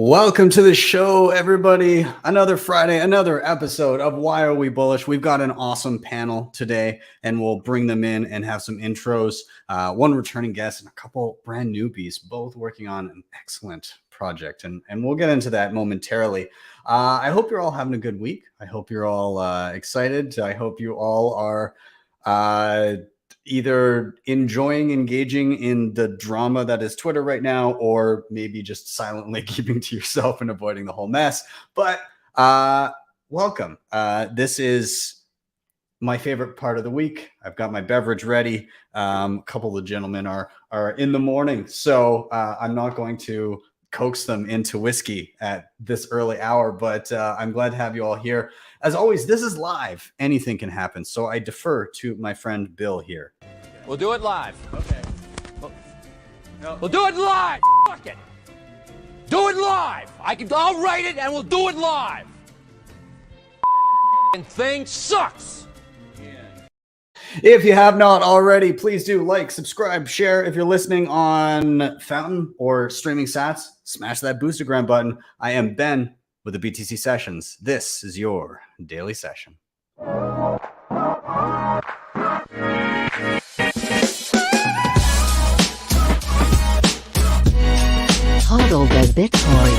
Welcome to the show, everybody. Another Friday, another episode of Why Are We Bullish? We've got an awesome panel today, and we'll bring them in and have some intros. One returning guest and a couple brand newbies, both working on an excellent project, and we'll get into that momentarily. I hope you're all having a good week. I hope you're all excited. I hope you all are either enjoying engaging in the drama that is Twitter right now, or maybe just silently keeping to yourself and avoiding the whole mess. But welcome. This is my favorite part of the week. I've got my beverage ready. A couple of the gentlemen are in the morning, so I'm not going to coax them into whiskey at this early hour, but I'm glad to have you all here. As always, this is live. Anything can happen, so I defer to my friend Bill here. We'll do it live. Okay. We'll do it live. Fuck it. Do it live. I'll write it and we'll do it live. Thing sucks. If you have not already, please do like, subscribe, share. If you're listening on Fountain or streaming sats, smash that boostergram button. I am Ben with the BTC Sessions. This is your daily session. Hodl the Bitcoin.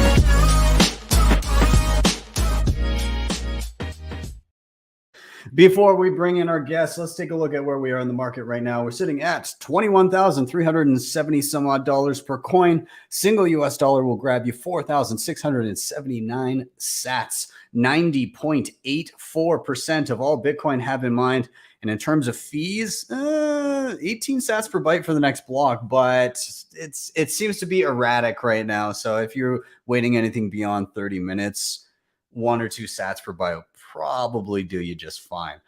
Before we bring in our guests, let's take a look at where we are in the market right now. We're sitting at $21,370 some odd dollars per coin. Single US dollar will grab you 4,679 sats. 90.84% of all Bitcoin have in mind. And in terms of fees, 18 sats per byte for the next block, but it seems to be erratic right now. So if you're waiting anything beyond 30 minutes, 1 or 2 sats per byte will probably do you just fine.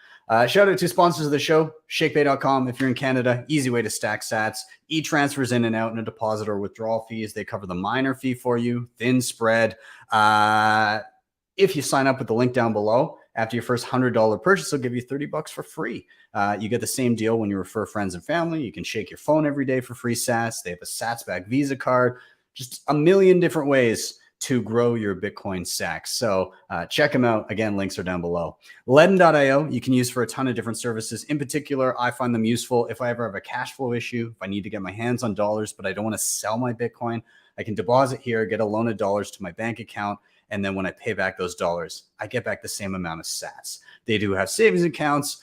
Shout out to sponsors of the show, Shakepay.com. If you're in Canada, easy way to stack sats. E-transfers in and out, and a deposit or withdrawal fees. They cover the miner fee for you, thin spread. If you sign up with the link down below, after your first $100 purchase, they'll give you $30 for free. You get the same deal when you refer friends and family. You can shake your phone every day for free sats. They have a sats back Visa card. Just a million different ways to grow your Bitcoin stack. So check them out. Again, links are down below. LEDN.io you can use for a ton of different services. In particular, I find them useful if I ever have a cash flow issue, if I need to get my hands on dollars, but I don't want to sell my Bitcoin. I can deposit here, get a loan of dollars to my bank account, and then when I pay back those dollars, I get back the same amount of sats. They do have savings accounts.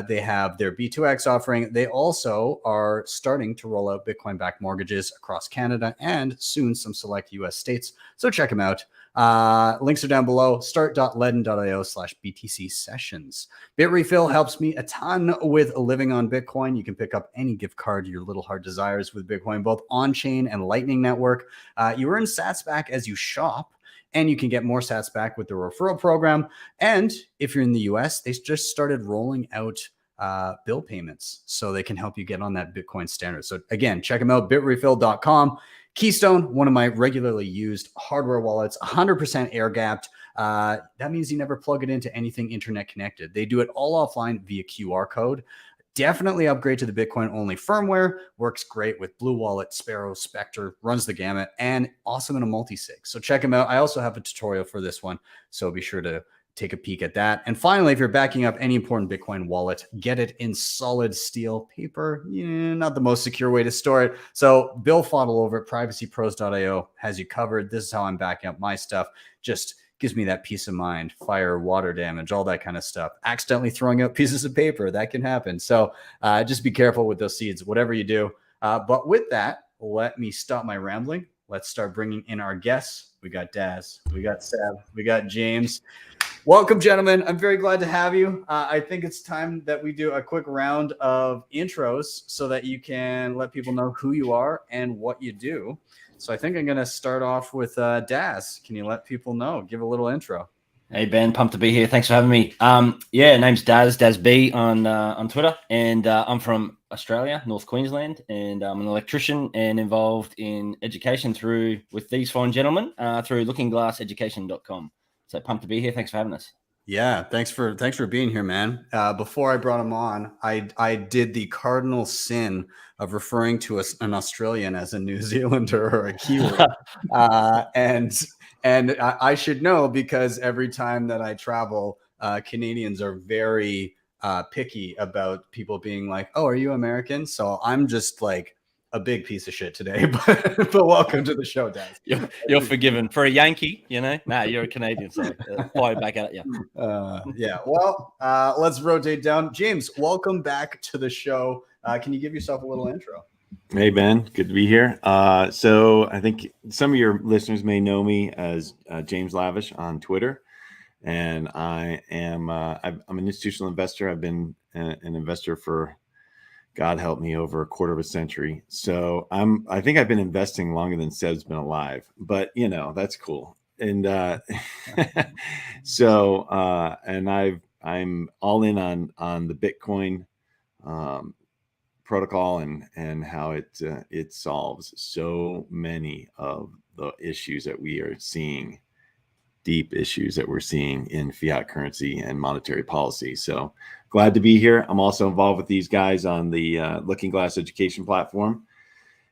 They have their B2X offering. They also are starting to roll out Bitcoin-backed mortgages across Canada and soon some select US states. So check them out. Links are down below. Start.ledn.io/BTC sessions. Bitrefill helps me a ton with living on Bitcoin. You can pick up any gift card your little heart desires with Bitcoin, both on-chain and Lightning Network. You earn sats back as you shop, and you can get more sats back with the referral program. And if you're in the US, they just started rolling out bill payments so they can help you get on that Bitcoin standard. So again, check them out, bitrefill.com. Keystone, one of my regularly used hardware wallets, 100% air gapped. That means you never plug it into anything internet connected. They do it all offline via QR code. Definitely upgrade to the Bitcoin only firmware. Works great with Blue Wallet, Sparrow, Spectre, runs the gamut, and awesome in a multi-sig. So check them out. I also have a tutorial for this one, so be sure to take a peek at that. And finally, if you're backing up any important Bitcoin wallet, get it in solid steel paper. Not the most secure way to store it. So BillFodl over at privacypros.io has you covered. This is how I'm backing up my stuff. Just gives me that peace of mind, fire, water damage, all that kind of stuff. Accidentally throwing out pieces of paper, that can happen. So just be careful with those seeds, whatever you do. But with that, let me stop my rambling. Let's start bringing in our guests. We got Daz, we got Seb, we got James. Welcome, gentlemen. I'm very glad to have you. I think it's time that we do a quick round of intros so that you can let people know who you are and what you do. So I think I'm going to start off with Daz. Can you let people know? Give a little intro. Hey, Ben. Pumped to be here. Thanks for having me. Name's Daz Bea on Twitter, and I'm from Australia, North Queensland, and I'm an electrician and involved in education with these fine gentlemen through lookingglasseducation.com. So pumped to be here. Thanks for having us. Yeah, thanks for being here, man. Before I brought him on, I did the cardinal sin of referring to an Australian as a New Zealander or a Kiwi, and I should know because every time that I travel, Canadians are very picky about people being like, "Oh, are you American?" So I'm just like a big piece of shit today, but welcome to the show, Daz. You're forgiven. For a Yankee, nah, you're a Canadian, so fire back at you. Yeah. Well, let's rotate down. James, welcome back to the show. Can you give yourself a little intro? Hey, Ben. Good to be here. So I think some of your listeners may know me as James Lavish on Twitter. And I'm an institutional investor. I've been an investor for, God help me, over a quarter of a century. So I think I've been investing longer than Seb's been alive, but that's cool. And I'm all in on the Bitcoin protocol and how it solves so many of the issues that we are seeing, deep issues that we're seeing in fiat currency and monetary policy. So glad to be here. I'm also involved with these guys on the Looking Glass education platform.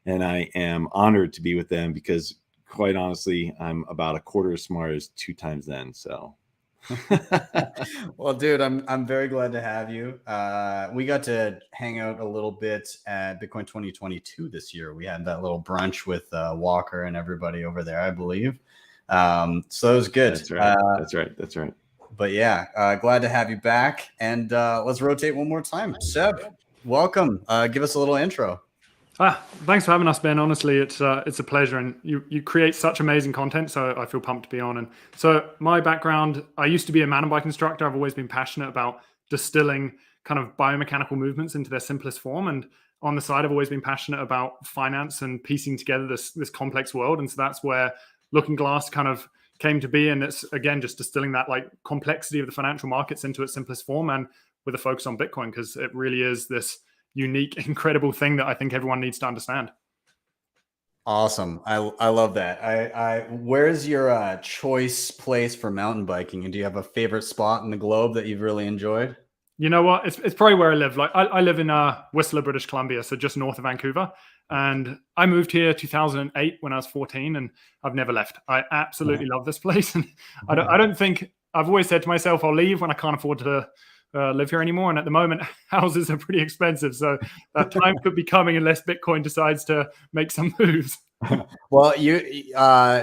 And I am honored to be with them because, quite honestly, I'm about a quarter as smart as 2 times then. So, well, dude, I'm very glad to have you. We got to hang out a little bit at Bitcoin 2022 this year. We had that little brunch with Walker and everybody over there, I believe. So it was good. That's right. That's right. But yeah, glad to have you back. And let's rotate one more time. Seb, welcome. Give us a little intro. Thanks for having us, Ben. Honestly, it's a pleasure, and you create such amazing content, so I feel pumped to be on. And so my background, I used to be a mountain bike instructor. I've always been passionate about distilling kind of biomechanical movements into their simplest form. And on the side, I've always been passionate about finance and piecing together this complex world. And so that's where Looking Glass kind of came to be. And it's, again, just distilling that like complexity of the financial markets into its simplest form, and with a focus on Bitcoin, because it really is this unique, incredible thing that I think everyone needs to understand. Awesome. I love that. Where's your choice place for mountain biking? And do you have a favorite spot in the globe that you've really enjoyed? You know what? It's probably where I live. Like I live in Whistler, British Columbia, so just north of Vancouver. And I moved here 2008 when I was 14, and I've never left. I absolutely love this place. And I don't think, I've always said to myself, I'll leave when I can't afford to live here anymore. And at the moment, houses are pretty expensive. So that time could be coming unless Bitcoin decides to make some moves. Well,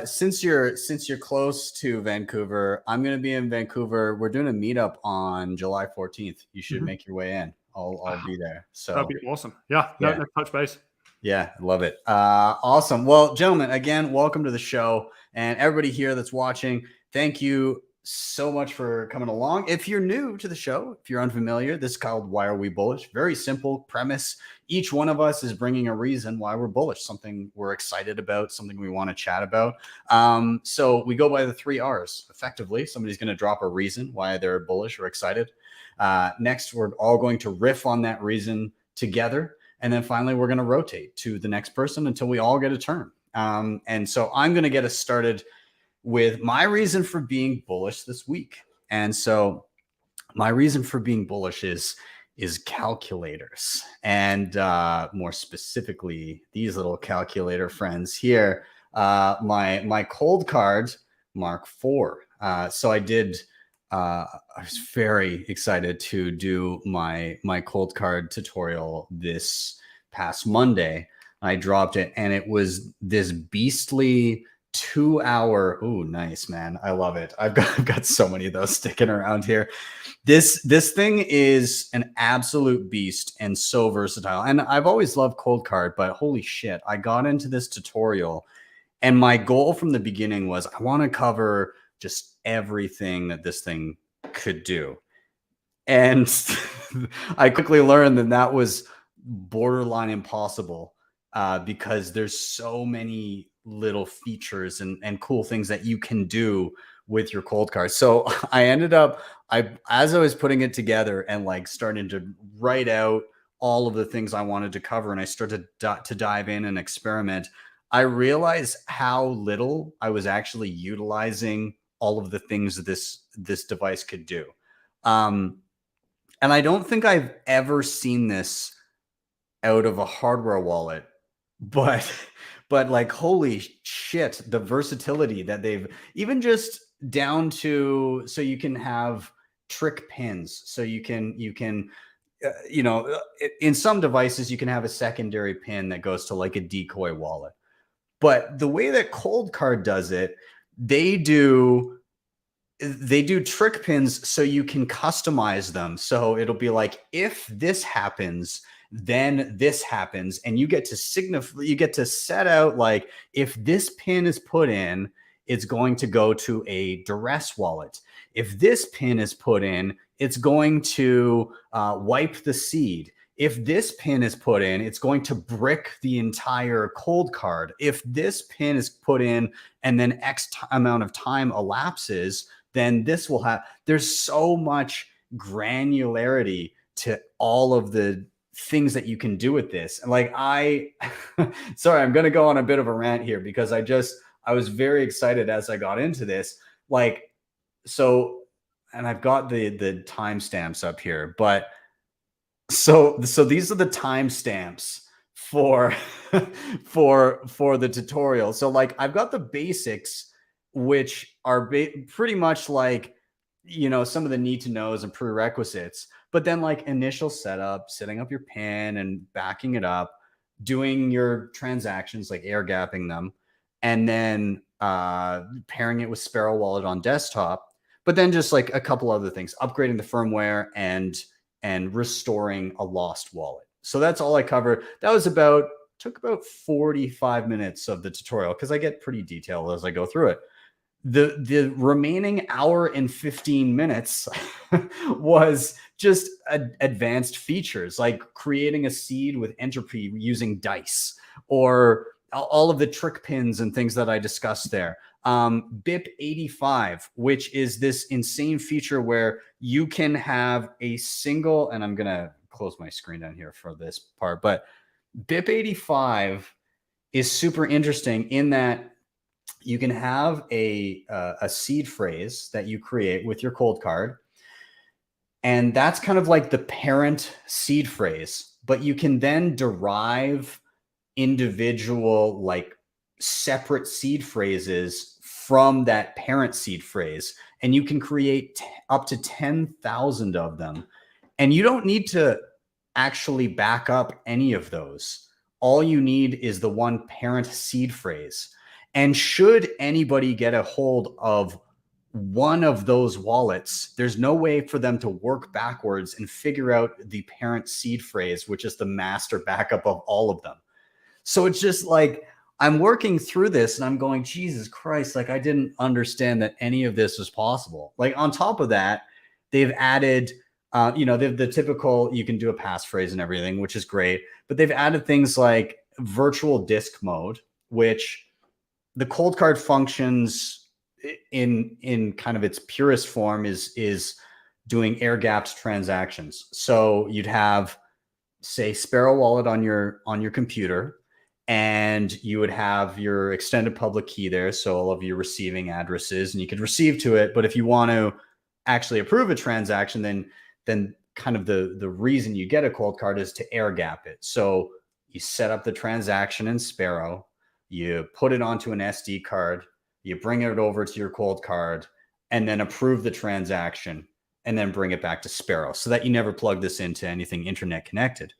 since you're close to Vancouver, I'm going to be in Vancouver. We're doing a meetup on July 14th. You should make your way in. I'll be there. So that'd be awesome. Yeah. Let's touch base. Yeah, love it. Awesome. Well, gentlemen, again, welcome to the show, and everybody here that's watching, thank you so much for coming along. If you're new to the show, if you're unfamiliar, this is called Why Are We Bullish? Very simple premise. Each one of us is bringing a reason why we're bullish, something we're excited about, something we want to chat about. So we go by the 3 R's. Effectively, somebody's going to drop a reason why they're bullish or excited. Next, we're all going to riff on that reason together. And then finally, we're going to rotate to the next person until we all get a turn. And so I'm going to get us started with my reason for being bullish this week. And so my reason for being bullish is calculators, and more specifically, these little calculator friends here, my Colt Card Mark IV. So I was very excited to do my Colt Card tutorial this past Monday. I dropped it, and it was this beastly 2-hour. Oh, nice, man. I love it. I've got so many of those sticking around here. This thing is an absolute beast and so versatile. And I've always loved Colt Card, but holy shit, I got into this tutorial, and my goal from the beginning was I want to cover just everything that this thing could do. And I quickly learned that was borderline impossible because there's so many little features and cool things that you can do with your Colt Card. So I ended up, as I was putting it together and like starting to write out all of the things I wanted to cover, and I started to dive in and experiment, I realized how little I was actually utilizing all of the things this device could do. And I don't think I've ever seen this out of a hardware wallet, but like, holy shit, the versatility that they've, even just down to, so you can have trick pins, so you can in some devices you can have a secondary pin that goes to like a decoy wallet. But the way that Colt Card does it, they do trick pins so you can customize them. So it'll be like, if this happens, then this happens, and you get to set out, like, if this pin is put in, it's going to go to a duress wallet. If this pin is put in, it's going to wipe the seed. If this pin is put in, it's going to brick the entire Colt Card. If this pin is put in and then X amount of time elapses, then this will have, there's so much granularity to all of the things that you can do with this. And like, sorry, I'm going to go on a bit of a rant here, because I was very excited as I got into this. Like, so, and I've got the timestamps up here, but so these are the timestamps for the tutorial. So like, I've got the basics, which are pretty much like, some of the need to knows and prerequisites, but then like initial setup, setting up your pin and backing it up, doing your transactions, like air gapping them, and then pairing it with Sparrow Wallet on desktop, but then just like a couple other things, upgrading the firmware and restoring a lost wallet. So that's all I covered. That was took about 45 minutes of the tutorial, because I get pretty detailed as I go through it. The remaining hour and 15 minutes was just advanced features, like creating a seed with entropy using dice, or all of the trick pins and things that I discussed there. BIP85, which is this insane feature where you can have a single, and I'm going to close my screen down here for this part, but BIP85 is super interesting in that you can have a seed phrase that you create with your Colt Card, and that's kind of like the parent seed phrase, but you can then derive individual, like, separate seed phrases from that parent seed phrase, and you can create up to 10,000 of them, and you don't need to actually back up any of those. All you need is the one parent seed phrase. And should anybody get a hold of one of those wallets, there's no way for them to work backwards and figure out the parent seed phrase, which is the master backup of all of them. So it's just like, I'm working through this and I'm going, Jesus Christ, like, I didn't understand that any of this was possible. Like, on top of that, they've added, the typical, you can do a passphrase and everything, which is great, but they've added things like virtual disk mode, which the Colt Card functions in kind of its purest form is doing air gapped transactions. So you'd have, say, Sparrow Wallet on your computer, and you would have your extended public key there, so all of your receiving addresses, and you could receive to it. But if you want to actually approve a transaction, then kind of the reason you get a Colt Card is to air gap it. So you set up the transaction in Sparrow, you put it onto an SD card, you bring it over to your Colt Card, and then approve the transaction, and then bring it back to Sparrow, so that you never plug this into anything internet connected.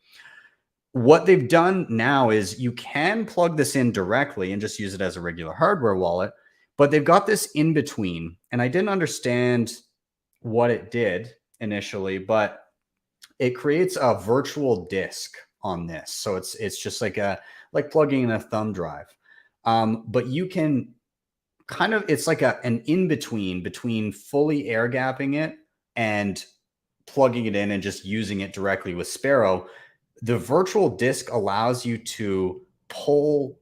What they've done now is you can plug this in directly and just use it as a regular hardware wallet, but they've got this in between, and I didn't understand what it did initially, but it creates a virtual disk on this. So it's just like plugging in a thumb drive. But you can kind of, it's like an in-between between fully air gapping it and plugging it in and just using it directly with Sparrow. The virtual disk allows you to pull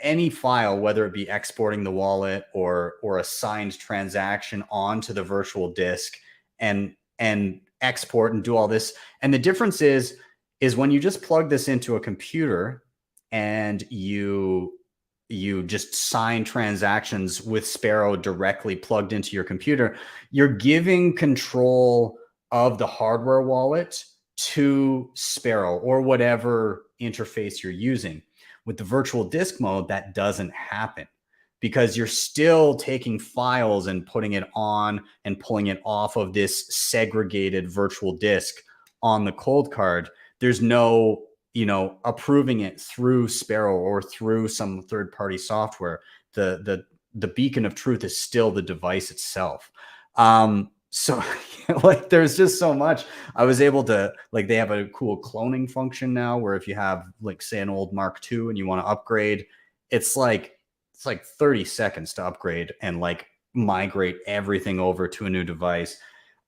any file, whether it be exporting the wallet or a signed transaction, onto the virtual disk and export and do all this. And the difference is when you just plug this into a computer and you you just sign transactions with Sparrow directly plugged into your computer, you're giving control of the hardware wallet to Sparrow or whatever interface you're using. With the virtual disk mode, that doesn't happen because you're still taking files and putting it on and pulling it off of this segregated virtual disk on the Colt Card. There's no, approving it through Sparrow or through some third-party software. The beacon of truth is still the device itself. So like, there's just so much. I was able to, like, they have a cool cloning function now where if you have, like, say an old Mark II and you want to upgrade, it's like 30 seconds to upgrade and like migrate everything over to a new device.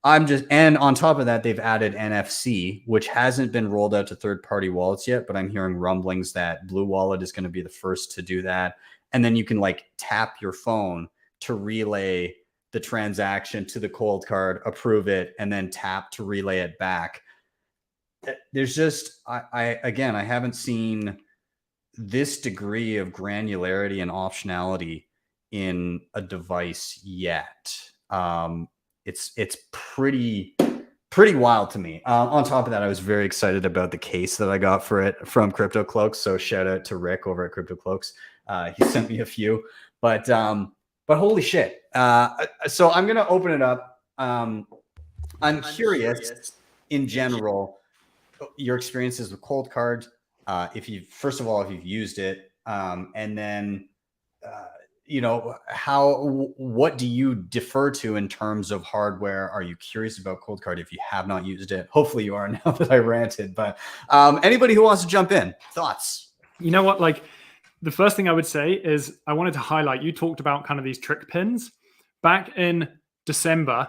And on top of that, they've added NFC, which hasn't been rolled out to third-party wallets yet, but I'm hearing rumblings that Blue Wallet is going to be the first to do that. And then you can like tap your phone to relay the transaction to the Colt Card, approve it, and then tap to relay it back. There's just, I haven't seen this degree of granularity and optionality in a device yet. It's pretty wild to me. On top of that, I was very excited about the case that I got for it from Crypto Cloaks. So shout out to Rick over at Crypto Cloaks. He sent me a few, but holy shit. So I'm going to open it up. I'm curious in general, your experiences with Colt Card. If you've used it, and then, what do you defer to in terms of hardware? Are you curious about Colt Card if you have not used it? Hopefully you are now that I ranted, but anybody who wants to jump in, thoughts? You know what? Like, the first thing I would say is I wanted to highlight, you talked about kind of these trick pins. Back in December,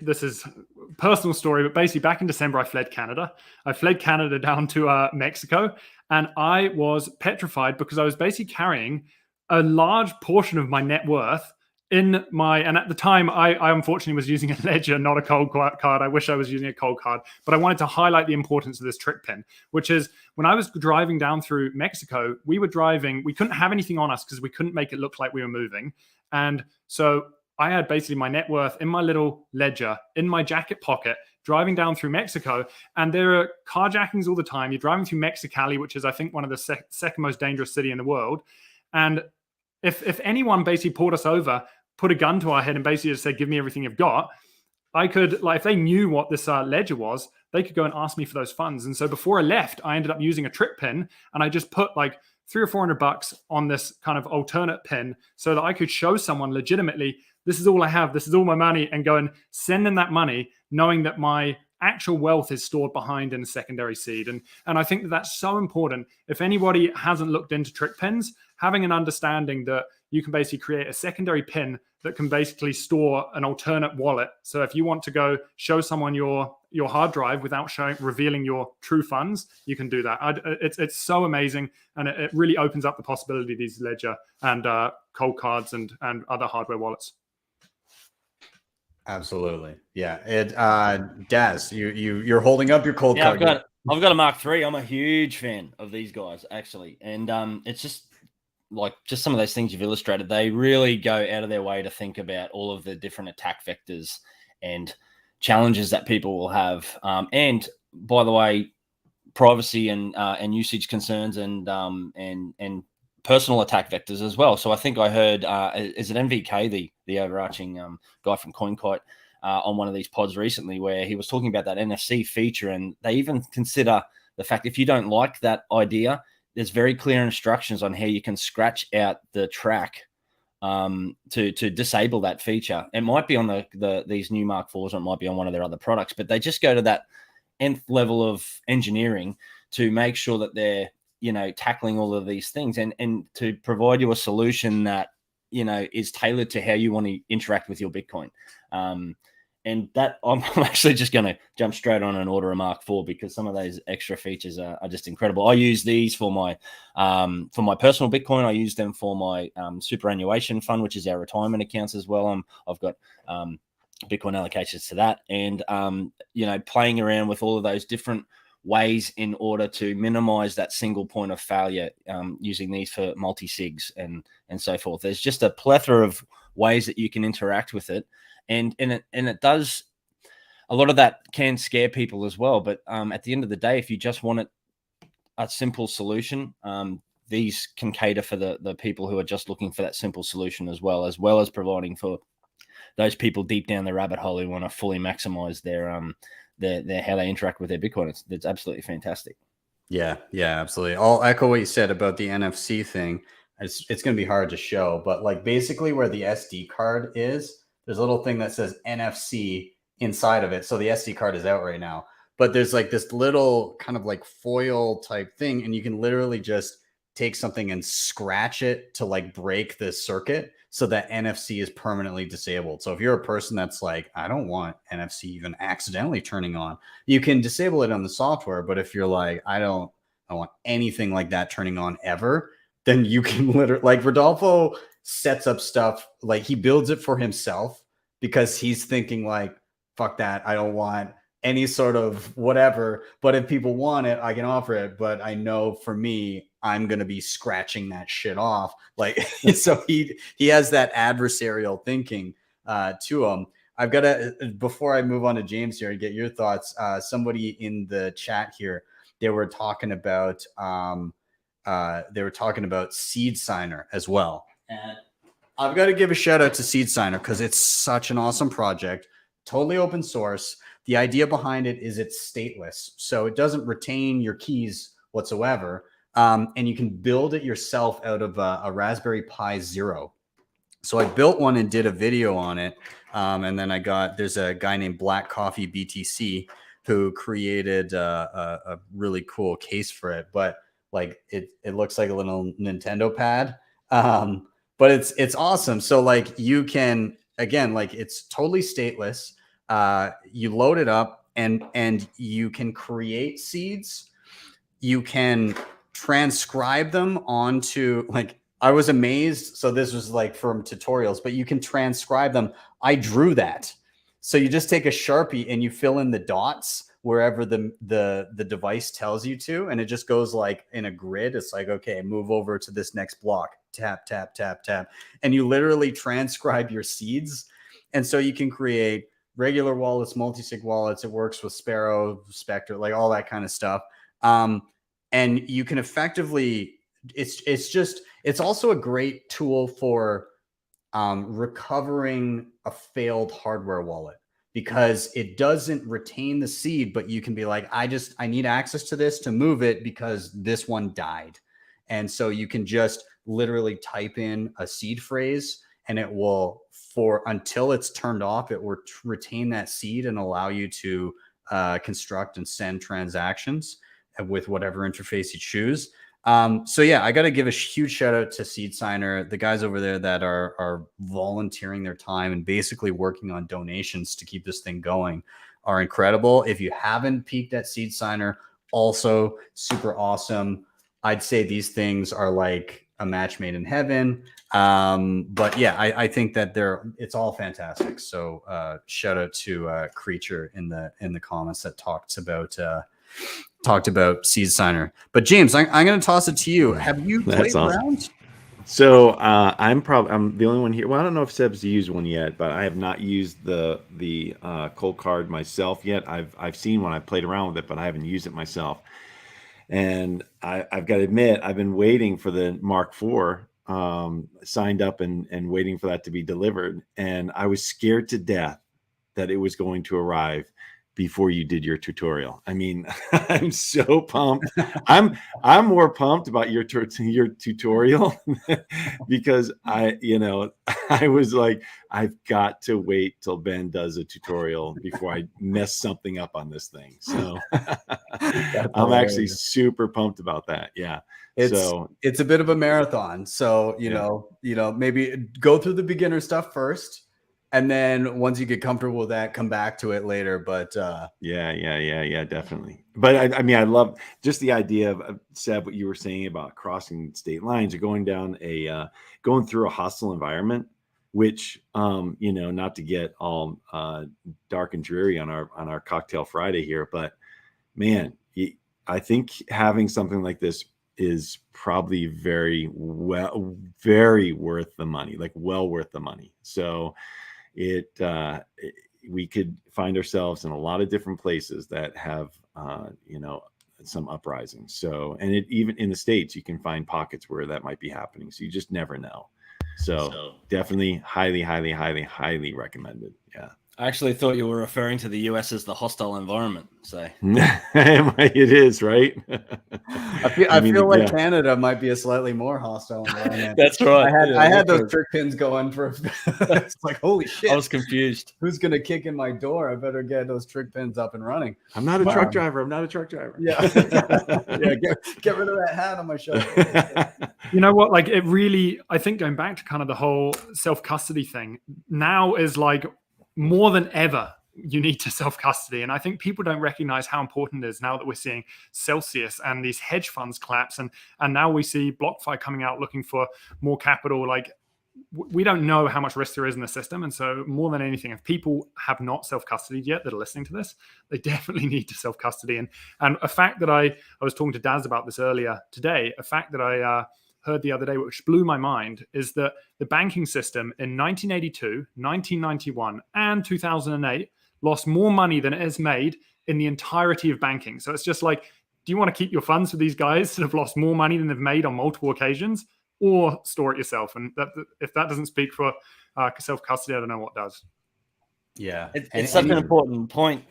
this is a personal story, but basically back in December, I fled Canada. I fled Canada down to Mexico, and I was petrified because I was basically carrying a large portion of my net worth and at the time, I unfortunately was using a Ledger, not a Colt Card. I wish I was using a Colt Card, but I wanted to highlight the importance of this trick pin, which is when I was driving down through Mexico, we couldn't have anything on us because we couldn't make it look like we were moving. And so I had basically my net worth in my little Ledger, in my jacket pocket, driving down through Mexico. And there are carjackings all the time. You're driving through Mexicali, which is, I think, one of the second most dangerous city in the world. And if anyone basically pulled us over, put a gun to our head and basically just said, give me everything you've got, I could, like, if they knew what this Ledger was, they could go and ask me for those funds. And so before I left, I ended up using a trick pin, and I just put like $300 or $400 on this kind of alternate pin so that I could show someone legitimately, this is all I have, this is all my money, and go and send them that money, knowing that my actual wealth is stored behind in a secondary seed. And I think that that's so important. If anybody hasn't looked into trick pins, having an understanding that you can basically create a secondary pin that can basically store an alternate wallet. So if you want to go show someone your hard drive without revealing your true funds, you can do that. It's so amazing, and it really opens up the possibility of these Ledger and Colt Cards and other hardware wallets. Absolutely, yeah. Daz, you're holding up your Colt Card. I've got a Mark III. I'm a huge fan of these guys, actually, and it's just some of those things you've illustrated. They really go out of their way to think about all of the different attack vectors and challenges that people will have. And by the way, privacy and usage concerns and personal attack vectors as well. So I think I heard, is it MVK, the overarching guy from CoinKite, on one of these pods recently, where he was talking about that NFC feature, and they even consider the fact if you don't like that idea, there's very clear instructions on how you can scratch out the track to disable that feature. It might be on these new Mark IVs, or it might be on one of their other products, but they just go to that nth level of engineering to make sure that they're tackling all of these things and to provide you a solution that is tailored to how you want to interact with your Bitcoin. And that I'm actually just going to jump straight on and order a Mark IV, because some of those extra features are just incredible. I use these for my personal Bitcoin. I use them for my superannuation fund, which is our retirement accounts as well. I've got Bitcoin allocations to that, and playing around with all of those different ways in order to minimize that single point of failure, using these for multi-sigs and so forth. There's just a plethora of ways that you can interact with it, and it does a lot of that can scare people as well. But at the end of the day, if you just want a simple solution, these can cater for the people who are just looking for that simple solution, as well as providing for those people deep down the rabbit hole who want to fully maximize their how they interact with their Bitcoin. It's absolutely fantastic. Yeah, absolutely. I'll echo what you said about the NFC thing. It's going to be hard to show, but like basically where the SD card is, there's a little thing that says NFC inside of it. So the SD card is out right now, but there's like this little kind of like foil type thing, and you can literally just take something and scratch it to like break the circuit so that NFC is permanently disabled. So if you're a person that's like, I don't want NFC even accidentally turning on, you can disable it on the software. But if you're like, I don't want anything like that turning on ever, then you can literally, like Rodolfo sets up stuff, like he builds it for himself because he's thinking like, fuck that, I don't want any sort of whatever, but if people want it, I can offer it. But I know for me, I'm going to be scratching that shit off. Like, so he has that adversarial thinking to him. I've got to, before I move on to James here and get your thoughts, somebody in the chat here, they were talking about Seed Signer as well. And I've got to give a shout out to Seed Signer because it's such an awesome project, totally open source. The idea behind it is it's stateless, so it doesn't retain your keys whatsoever, and you can build it yourself out of a Raspberry Pi Zero. So I built one and did a video on it, and then there's a guy named Black Coffee BTC who created a really cool case for it. But like it looks like a little Nintendo pad, but it's awesome. So like you can, again, like it's totally stateless. You load it up and you can create seeds. You can transcribe them onto, like, I was amazed. So this was like from tutorials, but you can transcribe them. I drew that. So you just take a Sharpie and you fill in the dots wherever the device tells you to, and it just goes like in a grid. It's like, okay, move over to this next block, tap, tap, tap, tap. And you literally transcribe your seeds. And so you can create regular wallets, multi-sig wallets. It works with Sparrow, Spectre, like all that kind of stuff. And you can effectively, it's also a great tool for recovering a failed hardware wallet, because it doesn't retain the seed, but you can be like, I need access to this to move it because this one died. And so you can just literally type in a seed phrase, and it will, until it's turned off, it will retain that seed and allow you to construct and send transactions with whatever interface you choose. So yeah, I got to give a huge shout out to Seed Signer, the guys over there that are volunteering their time and basically working on donations to keep this thing going are incredible. If you haven't peeked at Seed Signer, also super awesome. I'd say these things are like a match made in heaven. But yeah, I think that it's all fantastic. So shout out to Creature in the comments that talked about Seed Signer. But James, I'm going to toss it to you. Have you played around? So I'm the only one here. Well, I don't know if Seb's used one yet, but I have not used the Colt Card myself yet. I've seen one, I've played around with it, but I haven't used it myself. And I've got to admit, I've been waiting for the Mark IV, signed up and waiting for that to be delivered. And I was scared to death that it was going to arrive before you did your tutorial. I mean, I'm so pumped. I'm more pumped about your tutorial because I was like, I've got to wait till Ben does a tutorial before I mess something up on this thing. So I'm actually super pumped about that. Yeah. It's a bit of a marathon. So, you know, maybe go through the beginner stuff first. And then once you get comfortable with that, come back to it later. But yeah, definitely. But I mean, I love just the idea of Seb, what you were saying about crossing state lines or going through a hostile environment, which not to get all dark and dreary on our Cocktail Friday here, but man, I think having something like this is probably very worth the money, like well worth the money. So we could find ourselves in a lot of different places that have, some uprising. So, and even in the States, you can find pockets where that might be happening. So you just never know. So definitely highly recommended. Yeah. I actually thought you were referring to the US as the hostile environment. So it is, right? I feel like Canada might be a slightly more hostile environment. That's right. I had those trick pins going for it's like, holy shit. I was confused. Who's gonna kick in my door? I better get those trick pins up and running. I'm not a truck driver. Yeah. Yeah, get rid of that hat on my shoulder. You know what? Like, it really, I think going back to kind of the whole self-custody thing now is like more than ever, you need to self-custody. And I think people don't recognize how important it is now that we're seeing Celsius and these hedge funds collapse. And now we see BlockFi coming out looking for more capital. Like, we don't know how much risk there is in the system. And so more than anything, if people have not self-custodied yet that are listening to this, they definitely need to self-custody. And a fact that I was talking to Daz about this earlier today, a fact that I heard the other day, which blew my mind, is that the banking system in 1982, 1991, and 2008 lost more money than it has made in the entirety of banking. So it's just like, do you want to keep your funds for these guys that have lost more money than they've made on multiple occasions, or store it yourself? And if that doesn't speak for self-custody, I don't know what does. Yeah. It's such an important point,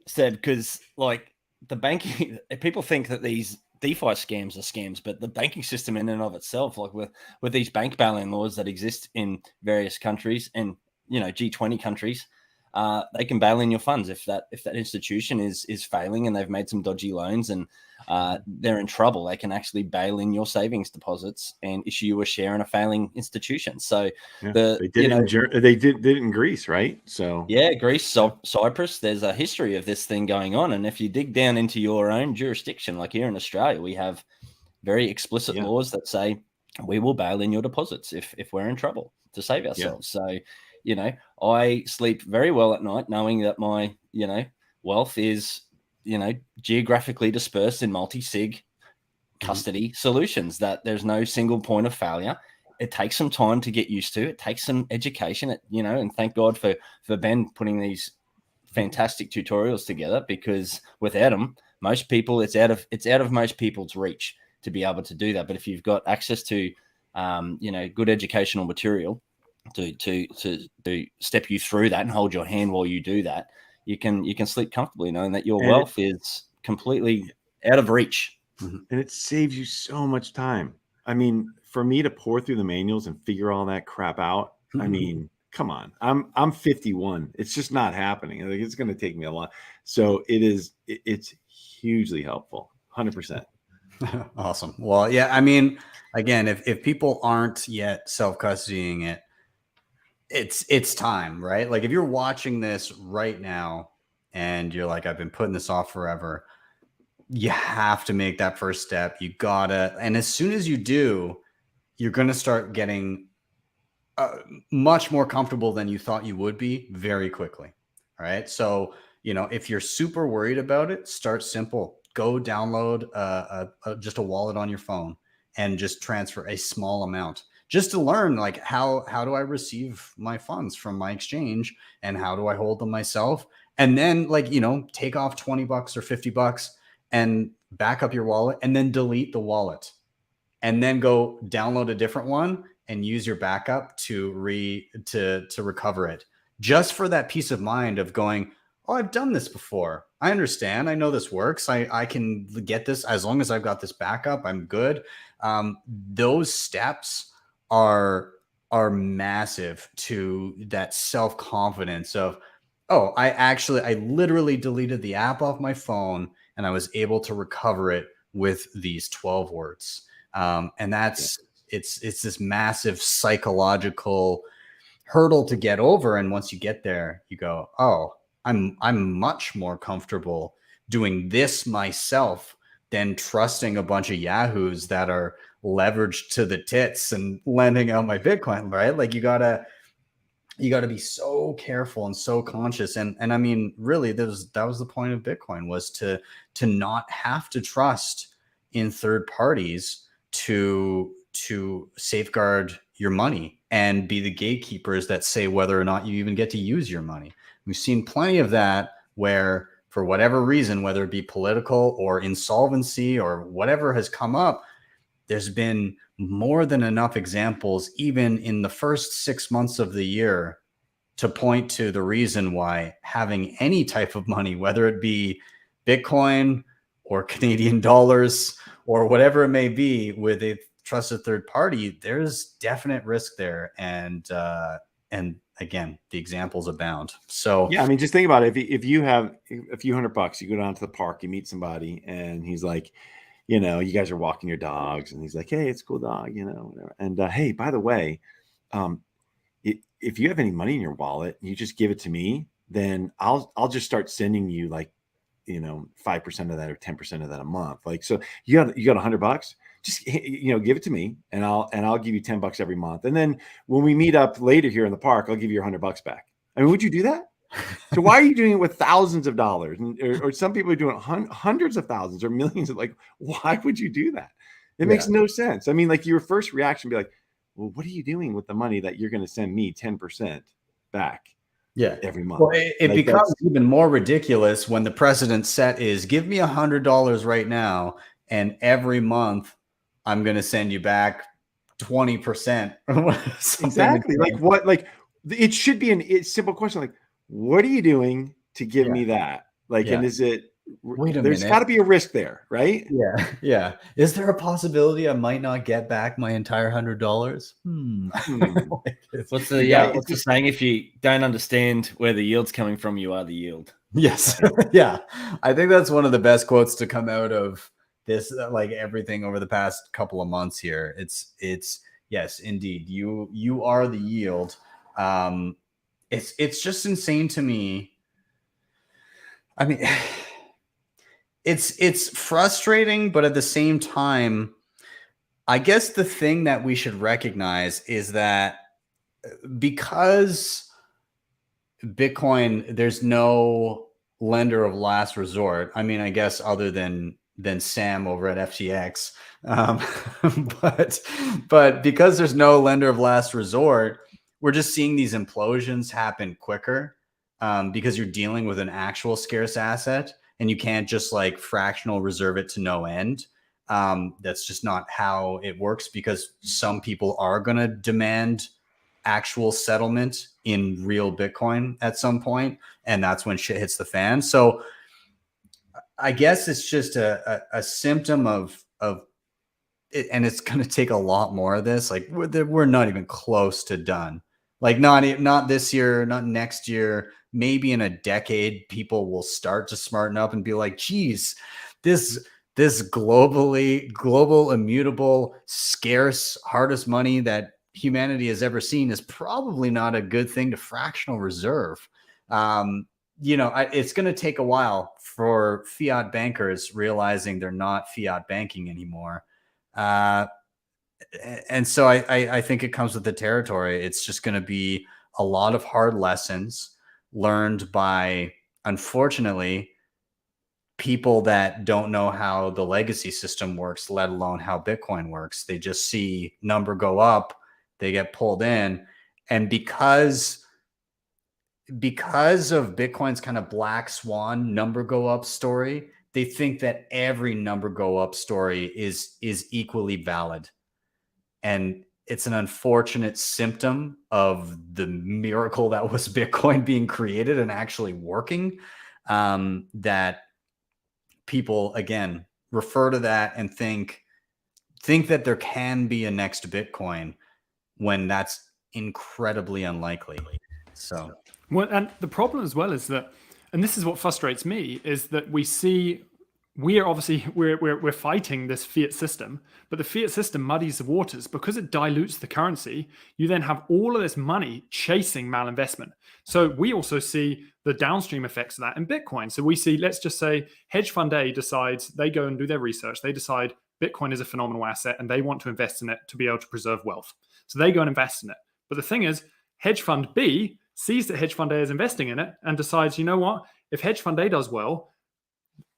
Seb, because like the banking, people think that these DeFi scams are scams, but the banking system in and of itself, like with these bank bail-in laws that exist in various countries and, G20 countries, they can bail in your funds if that institution is failing and they've made some dodgy loans and they're in trouble. They can actually bail in your savings deposits and issue you a share in a failing institution. So they did it in Greece, right? So yeah, Greece, Cyprus. There's a history of this thing going on, and if you dig down into your own jurisdiction, like here in Australia, we have very explicit laws that say we will bail in your deposits if we're in trouble to save ourselves. So, I sleep very well at night knowing that my, wealth is, geographically dispersed in multi-sig custody solutions, that there's no single point of failure. It takes some time to get used to. It takes some education, and thank God for Ben putting these fantastic tutorials together, because without them, most people, it's out of most people's reach to be able to do that. But if you've got access to, good educational material to step you through that and hold your hand while you do that, you can sleep comfortably knowing that your wealth is completely out of reach. And it saves you so much time. I mean, for me to pour through the manuals and figure all that crap out, I mean, come on, I'm 51. It's just not happening. I think it's going to take me a lot. So it's hugely helpful. 100%. Awesome. Well, yeah, I mean, again, if people aren't yet self-custodying it, it's time, right? Like if you're watching this right now and you're like, I've been putting this off forever, you have to make that first step. You gotta, and as soon as you do, you're going to start getting much more comfortable than you thought you would be very quickly. All right. So, if you're super worried about it, start simple. Go download just a wallet on your phone and just transfer a small amount, just to learn, like, how do I receive my funds from my exchange and how do I hold them myself? And then, like, take off $20 or $50 and back up your wallet and then delete the wallet and then go download a different one and use your backup to recover it, just for that peace of mind of going, oh, I've done this before. I understand. I know this works. I can get this as long as I've got this backup. I'm good. Those steps are massive to that self-confidence of, oh, I literally deleted the app off my phone and I was able to recover it with these 12 words. And that's, it's this massive psychological hurdle to get over. And once you get there, you go, oh, I'm much more comfortable doing this myself than trusting a bunch of yahoos that are leveraged to the tits and lending out my Bitcoin, right? Like you gotta you got to be so careful and so conscious. And I mean, really, that was the point of Bitcoin, was to not have to trust in third parties to safeguard your money and be the gatekeepers that say whether or not you even get to use your money. We've seen plenty of that where, for whatever reason, whether it be political or insolvency or whatever has come up, there's been more than enough examples, even in the first 6 months of the year, to point to the reason why having any type of money, whether it be Bitcoin or Canadian dollars or whatever it may be, with a trusted third party, there's definite risk there. And again, the examples abound. So yeah, I mean, just think about it. If you have a few $100, you go down to the park, you meet somebody, and he's like, you know, you guys are walking your dogs, and he's like, hey, it's a cool dog, you know, whatever. And hey, by the way, if you have any money in your wallet, you just give it to me, then I'll just start sending you, like, you know, 5% of that or 10% of that a month. Like, so you got $100, just, you know, give it to me, and I'll give you $10 every month. And then when we meet up later here in the park, I'll give you your $100 back. I mean, would you do that? So why are you doing it with thousands of dollars? Or some people are doing hundreds of thousands or millions of, like, why would you do that? It makes no sense. I mean, like, your first reaction would be like, well, what are you doing with the money that you're going to send me 10% back? Yeah, every month. Well, it like becomes even more ridiculous when the precedent set is give me $100 right now, and every month I'm going to send you back 20%. Exactly. Like what? Like it should be a simple question. Like, what are you doing to give me that? Like, and is it? Wait a There's minute. got to be a risk there, right? Yeah, yeah. Is there a possibility I might not get back my entire $100? What's the saying? If you don't understand where the yield's coming from, you are the yield. Yes. Yeah. I think that's one of the best quotes to come out of this, like everything over the past couple of months here. It's yes, indeed. You are the yield. It's just insane to me. I mean, it's frustrating, but at the same time, I guess the thing that we should recognize is that because Bitcoin, there's no lender of last resort. I mean, I guess other than Sam over at FTX, but because there's no lender of last resort, we're just seeing these implosions happen quicker because you're dealing with an actual scarce asset. And you can't just like fractional reserve it to no end. That's just not how it works, because some people are going to demand actual settlement in real Bitcoin at some point, and that's when shit hits the fan. So I guess it's just a symptom of it, and it's going to take a lot more of this. Like we're not even close to done. Like not this year, not next year. Maybe in a decade, people will start to smarten up and be like, geez, this global, immutable, scarce, hardest money that humanity has ever seen is probably not a good thing to fractional reserve. It's going to take a while for fiat bankers realizing they're not fiat banking anymore. And so I think it comes with the territory. It's just going to be a lot of hard lessons learned by, unfortunately, people that don't know how the legacy system works, let alone how Bitcoin works. They just see number go up, they get pulled in. And because of Bitcoin's kind of black swan number go up story, they think that every number go up story is equally valid. And it's an unfortunate symptom of the miracle that was Bitcoin being created and actually working, that people, again, refer to that and think that there can be a next Bitcoin when that's incredibly unlikely. So, well, and the problem as well is that, and this is what frustrates me, is that we're fighting this fiat system, but the fiat system muddies the waters because it dilutes the currency. You then have all of this money chasing malinvestment. So we also see the downstream effects of that in Bitcoin. So we see, let's just say hedge fund A decides, they go and do their research. They decide Bitcoin is a phenomenal asset and they want to invest in it to be able to preserve wealth. So they go and invest in it. But the thing is, hedge fund B sees that hedge fund A is investing in it and decides, you know what, if hedge fund A does well,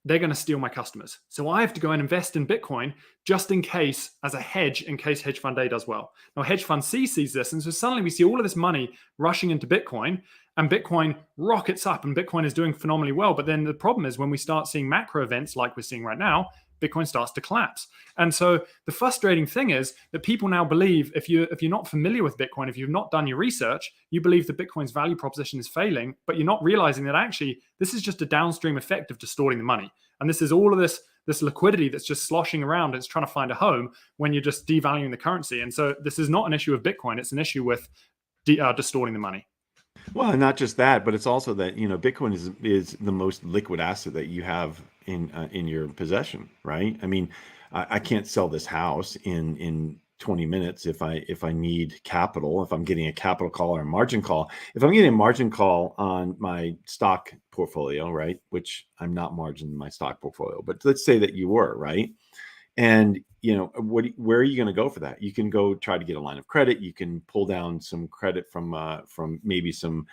they're going to steal my customers. So I have to go and invest in Bitcoin just in case, as a hedge, in case hedge fund A does well. Now, hedge fund C sees this. And so suddenly we see all of this money rushing into Bitcoin, and Bitcoin rockets up, and Bitcoin is doing phenomenally well. But then the problem is when we start seeing macro events like we're seeing right now, Bitcoin starts to collapse. And so the frustrating thing is that people now believe, if you're not familiar with Bitcoin, if you've not done your research, you believe that Bitcoin's value proposition is failing, but you're not realizing that actually this is just a downstream effect of distorting the money. And this is all of this liquidity that's just sloshing around. It's trying to find a home when you're just devaluing the currency. And so this is not an issue of Bitcoin. It's an issue with distorting the money. Well, and not just that, but it's also that, you know, Bitcoin is the most liquid asset that you have in your possession, right? I mean, I can't sell this house in 20 minutes if I need capital, if I'm getting a capital call or a margin call. If I'm getting a margin call on my stock portfolio, right, which I'm not margining my stock portfolio, but let's say that you were, right? And, you know, where are you going to go for that? You can go try to get a line of credit. You can pull down some credit from maybe some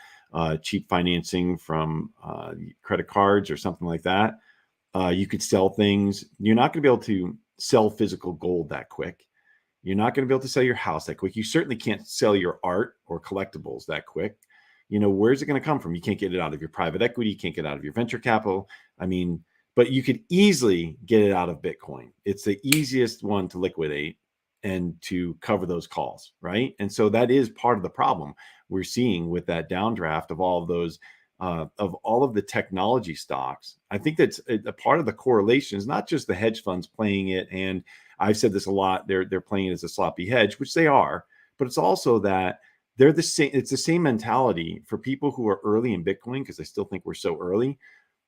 cheap financing from credit cards or something like that. You could sell things. You're not going to be able to sell physical gold that quick. You're not going to be able to sell your house that quick. You certainly can't sell your art or collectibles that quick. You know, where's it going to come from? You can't get it out of your private equity. You can't get it out of your venture capital. I mean, but you could easily get it out of Bitcoin. It's the easiest one to liquidate and to cover those calls, right? And so that is part of the problem we're seeing with that downdraft of all of those, of all of the technology stocks. I think that's a part of the correlation is not just the hedge funds playing it. And I've said this a lot, they're playing it as a sloppy hedge, which they are, but it's also that they're the same. It's the same mentality for people who are early in Bitcoin, because I still think we're so early,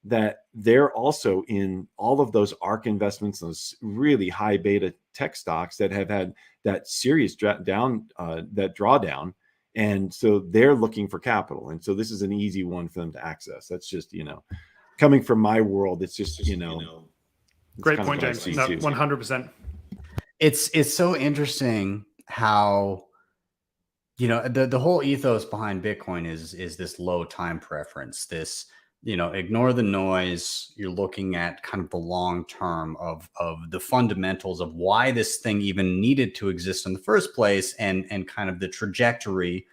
that they're also in all of those ARK investments, those really high beta tech stocks that have had that serious drawdown. And so they're looking for capital. And so this is an easy one for them to access. That's just, you know, coming from my world, it's just, you know. Great point, James. No, 100%. It's so interesting how, you know, the whole ethos behind Bitcoin is this low time preference, this, you know, ignore the noise. You're looking at kind of the long term of the fundamentals of why this thing even needed to exist in the first place, and kind of the trajectory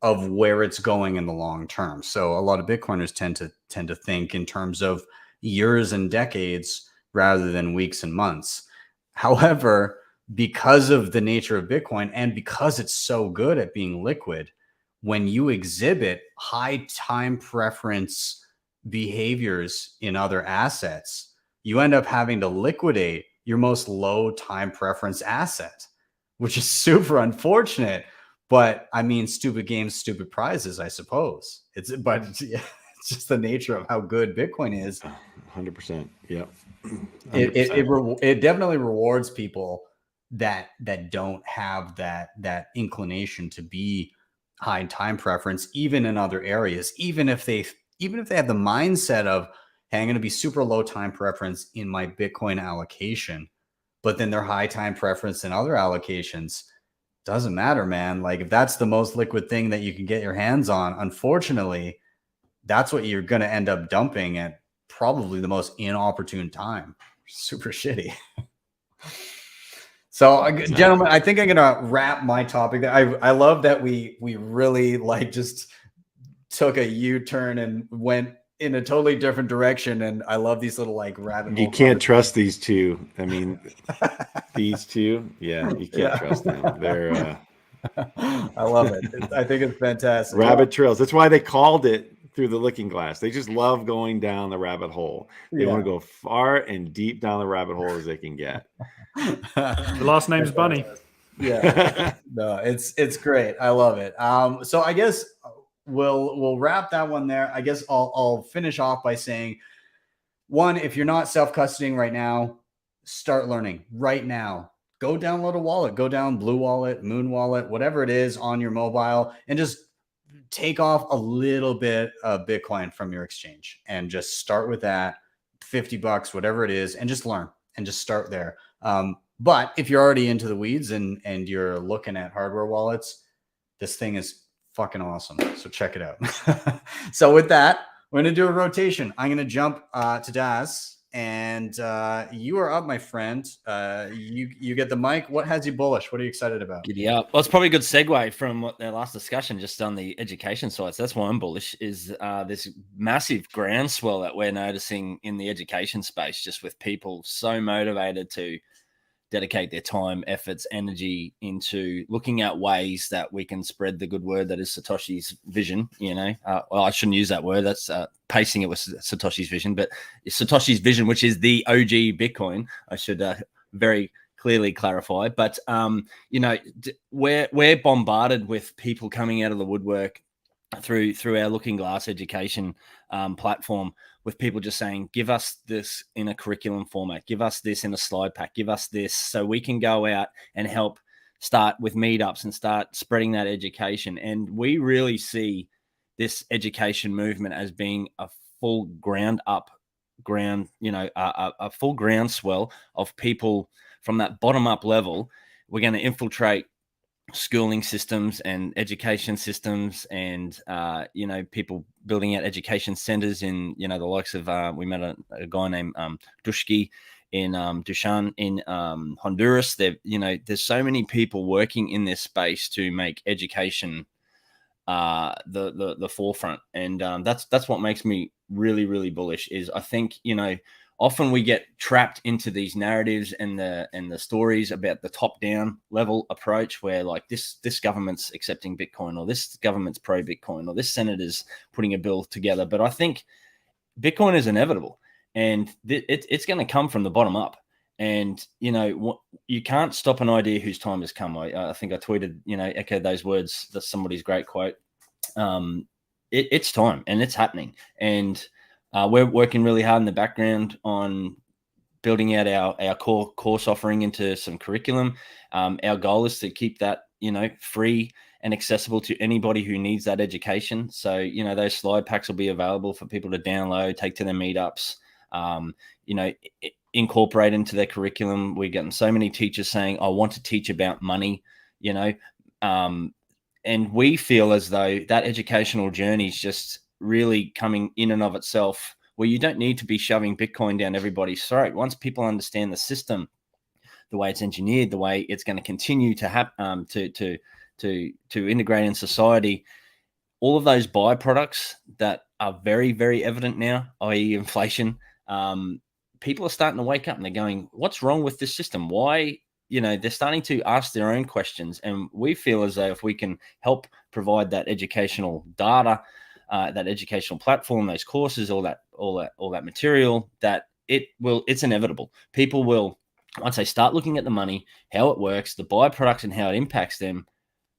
of where it's going in the long term. So a lot of Bitcoiners tend to think in terms of years and decades rather than weeks and months. However, because of the nature of Bitcoin and because it's so good at being liquid, when you exhibit high time preference behaviors in other assets, you end up having to liquidate your most low time preference asset, which is super unfortunate. But I mean, stupid games, stupid prizes, I suppose. It's just the nature of how good Bitcoin is. 100%. Yep. It definitely rewards people that don't have that inclination to be high time preference, even in other areas, even if they have the mindset of, hey, I'm going to be super low time preference in my Bitcoin allocation, but then they're high time preference in other allocations. Doesn't matter, man. Like, if that's the most liquid thing that you can get your hands on, unfortunately, that's what you're going to end up dumping at probably the most inopportune time. Super shitty. So, gentlemen, I think I'm gonna wrap my topic. I love that we really like just took a U-turn and went in a totally different direction. And I love these little like rabbit hole. You can't trust these two. I mean, these two, yeah, you can't trust them. They're. I love it. I think it's fantastic. Rabbit trails. That's why they called it Through the Looking Glass. They just love going down the rabbit hole. They want to go far and deep down the rabbit hole as they can get. The last name's Bunny. Yeah. No, it's great. I love it. So I guess we'll wrap that one there. I guess I'll finish off by saying, one, if you're not self-custodying right now, start learning right now. Go download a wallet. Go down Blue Wallet, Moon Wallet, whatever it is on your mobile, and just take off a little bit of Bitcoin from your exchange and just start with that, $50, whatever it is, and just learn and just start there. But if you're already into the weeds and you're looking at hardware wallets, this thing is fucking awesome. So check it out. So with that, we're going to do a rotation. I'm going to jump to Daz, and you are up, my friend. You get the mic. What has you bullish? What are you excited about? Giddy up. Well, it's probably a good segue from what their last discussion just on the education side. So that's why I'm bullish, is this massive groundswell that we're noticing in the education space, just with people so motivated to dedicate their time, efforts, energy into looking at ways that we can spread the good word that is Satoshi's vision. Well, I shouldn't use that word. That's pacing it with Satoshi's vision, but it's Satoshi's vision, which is the OG Bitcoin. I should very clearly clarify. But we're bombarded with people coming out of the woodwork through our Looking Glass education platform, with people just saying, give us this in a curriculum format, give us this in a slide pack, give us this, so we can go out and help start with meetups and start spreading that education. And we really see this education movement as being a full a full groundswell of people from that bottom up level. We're going to infiltrate schooling systems and education systems, and people building out education centers in the likes of we met a guy named Dushki in Dushan in Honduras. There's so many people working in this space to make education the forefront, and that's what makes me really, really bullish. Is I think often we get trapped into these narratives and the stories about the top-down level approach, where like this government's accepting Bitcoin, or this government's pro-Bitcoin, or this senator's putting a bill together. But I think Bitcoin is inevitable, and it's going to come from the bottom up. And you can't stop an idea whose time has come. I think I tweeted, echoed those words. That's somebody's great quote. It's time, and it's happening. And we're working really hard in the background on building out our core course offering into some curriculum. Our goal is to keep that, free and accessible to anybody who needs that education. So, those slide packs will be available for people to download, take to their meetups, incorporate into their curriculum. We're getting so many teachers saying, I want to teach about money, and we feel as though that educational journey is just really coming in and of itself, where you don't need to be shoving Bitcoin down everybody's throat. Once people understand the system, the way it's engineered, the way it's going to continue to happen, to integrate in society, all of those byproducts that are very, very evident now, i.e. inflation, people are starting to wake up and they're going, what's wrong with this system? Why? They're starting to ask their own questions. And we feel as though if we can help provide that educational data, that educational platform, those courses, all that material, that it's inevitable. People will, once they start looking at the money, how it works, the byproducts and how it impacts them,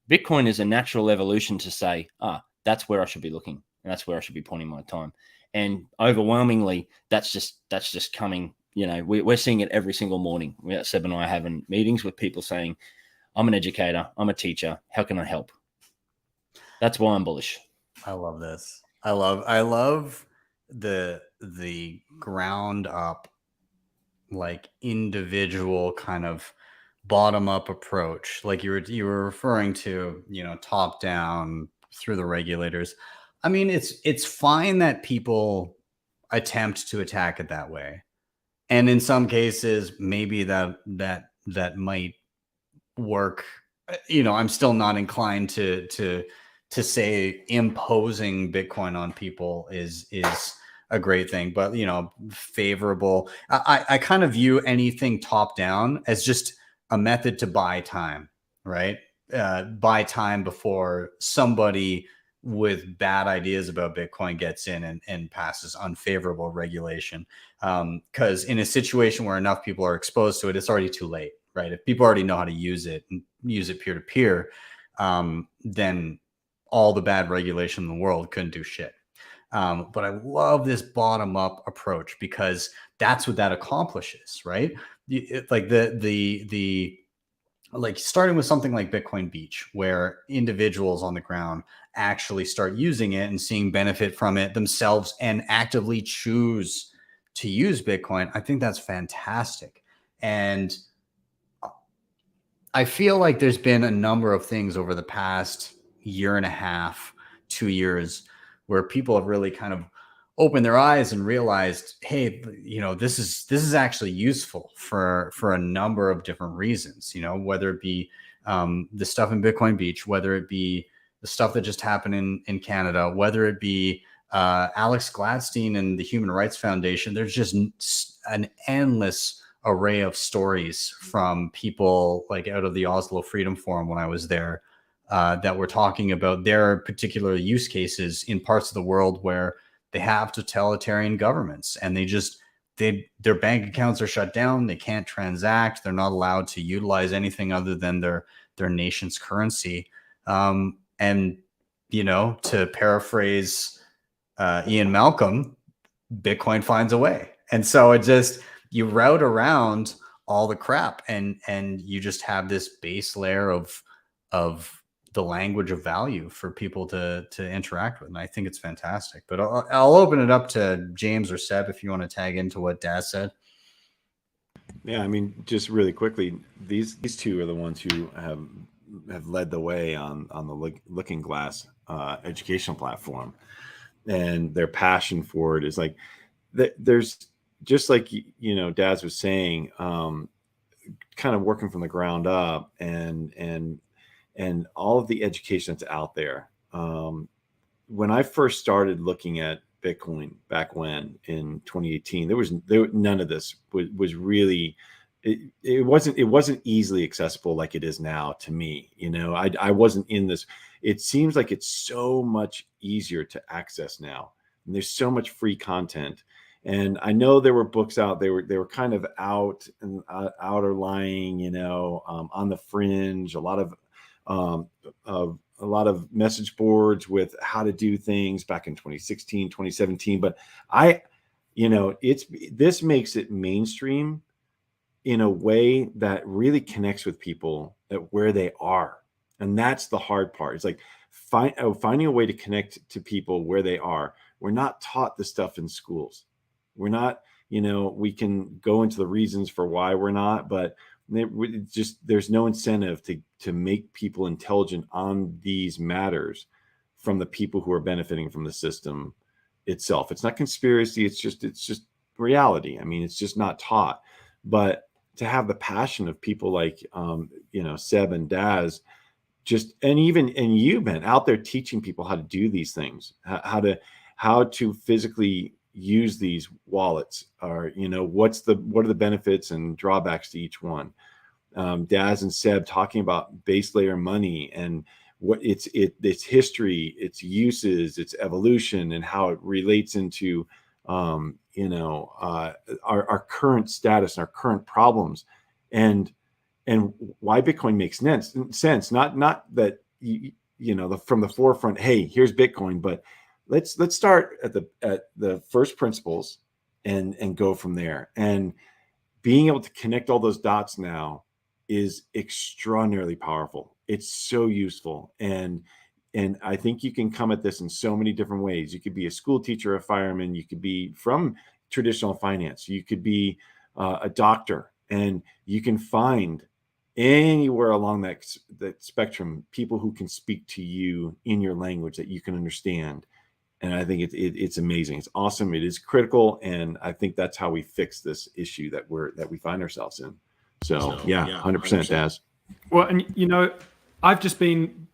Bitcoin is a natural evolution to say, that's where I should be looking, and that's where I should be pointing my time. And overwhelmingly, that's just coming. We're seeing it every single morning. Seb and I are having meetings with people saying, I'm an educator, I'm a teacher, how can I help? That's why I'm bullish. I love this. I love the ground up, like individual kind of bottom up approach, like you were referring to, top down through the regulators. I mean, it's fine that people attempt to attack it that way, and in some cases, maybe that might work. I'm still not inclined to say imposing Bitcoin on people is a great thing, but favorable. I kind of view anything top down as just a method to buy time, right? Buy time before somebody with bad ideas about Bitcoin gets in and passes unfavorable regulation. Because in a situation where enough people are exposed to it, it's already too late, right? If people already know how to use it and use it peer to peer, then all the bad regulation in the world couldn't do shit. But I love this bottom up approach, because that's what that accomplishes, right? Like starting with something like Bitcoin Beach, where individuals on the ground actually start using it and seeing benefit from it themselves and actively choose to use Bitcoin. I think that's fantastic. And I feel like there's been a number of things over the past year and a half, 2 years, where people have really kind of opened their eyes and realized, hey, you know, this is actually useful for a number of different reasons, you know, whether it be the stuff in Bitcoin Beach, whether it be the stuff that just happened in Canada, whether it be Alex Gladstein and the Human Rights Foundation. There's just an endless array of stories from people like out of the Oslo Freedom Forum when I was there that were talking about their particular use cases in parts of the world where they have totalitarian governments and their bank accounts are shut down. They can't transact. They're not allowed to utilize anything other than their nation's currency. And, you know, to paraphrase Ian Malcolm, Bitcoin finds a way. And so it just, you route around all the crap and you just have this base layer of the language of value for people to interact with. And I think it's fantastic, but I'll open it up to James or Seb if you want to tag into what Daz said. Yeah, I mean, just really quickly, these two are the ones who have led the way on the Looking Glass educational platform, and their passion for it is like there's just like, you know, Daz was saying, kind of working from the ground up and all of the education that's out there. When I first started looking at Bitcoin back when in 2018, none of this was really, it wasn't easily accessible like it is now to me. You know, I wasn't in this. It seems like it's so much easier to access now, and there's so much free content. And I know there were books out. They were kind of out and outer lying, you know, on the fringe. A lot of message boards with how to do things back in 2016, 2017. But this makes it mainstream in a way that really connects with people at where they are. And that's the hard part. It's like finding a way to connect to people where they are. We're not taught this stuff in schools. We're not, you know, we can go into the reasons for why we're not, but there's no incentive to make people intelligent on these matters from the people who are benefiting from the system itself. It's not conspiracy. It's just reality. I mean, it's just not taught. But to have the passion of people like, you know, Seb and Daz, and you, Ben, out there teaching people how to do these things, how to physically use these wallets, or, you know, what are the benefits and drawbacks to each one. Daz and Seb talking about base layer money and what its history, its uses, its evolution, and how it relates into our current status and our current problems, and why Bitcoin makes sense. Not that from the forefront, hey, here's Bitcoin, but let's start at the first principles and go from there. And being able to connect all those dots now is extraordinarily powerful. It's so useful. And I think you can come at this in so many different ways. You could be a school teacher, a fireman, you could be from traditional finance, you could be a doctor, and you can find anywhere along that spectrum people who can speak to you in your language that you can understand. And I think it's amazing. It's awesome. It is critical. And I think that's how we fix this issue that we find ourselves in. So yeah, 100%, Daz. Well, and you know, I've just been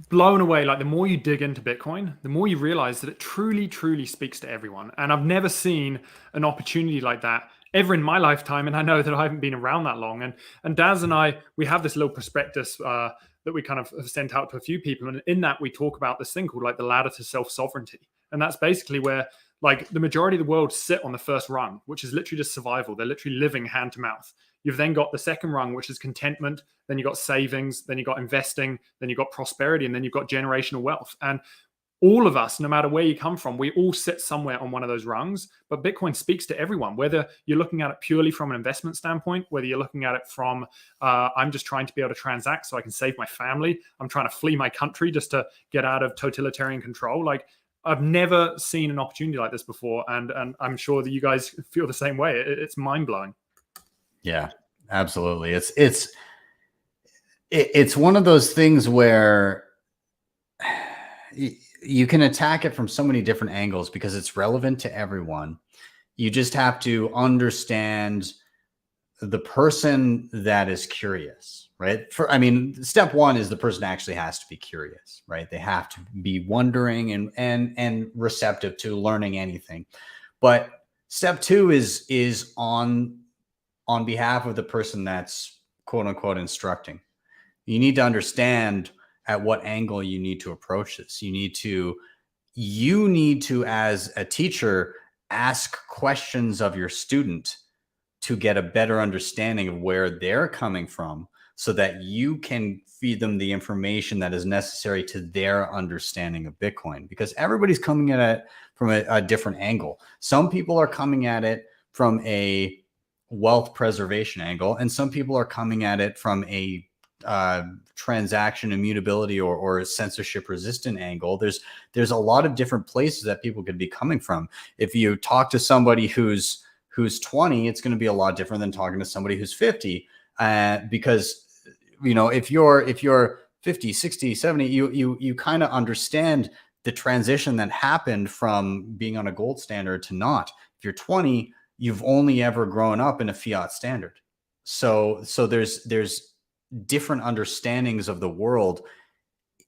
blown away. Like, the more you dig into Bitcoin, the more you realize that it truly, truly speaks to everyone. And I've never seen an opportunity like that ever in my lifetime. And I know that I haven't been around that long. And Daz and I, we have this little prospectus that we kind of have sent out to a few people. And in that, we talk about this thing called like the ladder to self-sovereignty. And that's basically where, like, the majority of the world sit on the first rung, which is literally just survival. They're literally living hand to mouth. You've then got the second rung, which is contentment. Then you've got savings. Then you've got investing. Then you've got prosperity. And then you've got generational wealth. And all of us, no matter where you come from, we all sit somewhere on one of those rungs. But Bitcoin speaks to everyone, whether you're looking at it purely from an investment standpoint, whether you're looking at it from, I'm just trying to be able to transact so I can save my family. I'm trying to flee my country just to get out of totalitarian control. Like, I've never seen an opportunity like this before. And I'm sure that you guys feel the same way. It's mind blowing. Yeah, absolutely. It's one of those things where you can attack it from so many different angles because it's relevant to everyone. You just have to understand the person that is curious, right? I mean, step one is the person actually has to be curious, right? They have to be wondering and receptive to learning anything. But step two is on behalf of the person that's quote unquote instructing. You need to understand at what angle you need to approach this. You need to, as a teacher, ask questions of your student to get a better understanding of where they're coming from so that you can feed them the information that is necessary to their understanding of Bitcoin, because everybody's coming at it from a different angle. Some people are coming at it from a wealth preservation angle, and some people are coming at it from a transaction immutability or censorship resistant angle. There's a lot of different places that people could be coming from. If you talk to somebody who's 20, it's going to be a lot different than talking to somebody who's 50, because if you're 50, 60, 70, you kind of understand the transition that happened from being on a gold standard to not. If you're 20, you've only ever grown up in a fiat standard. So there's different understandings of the world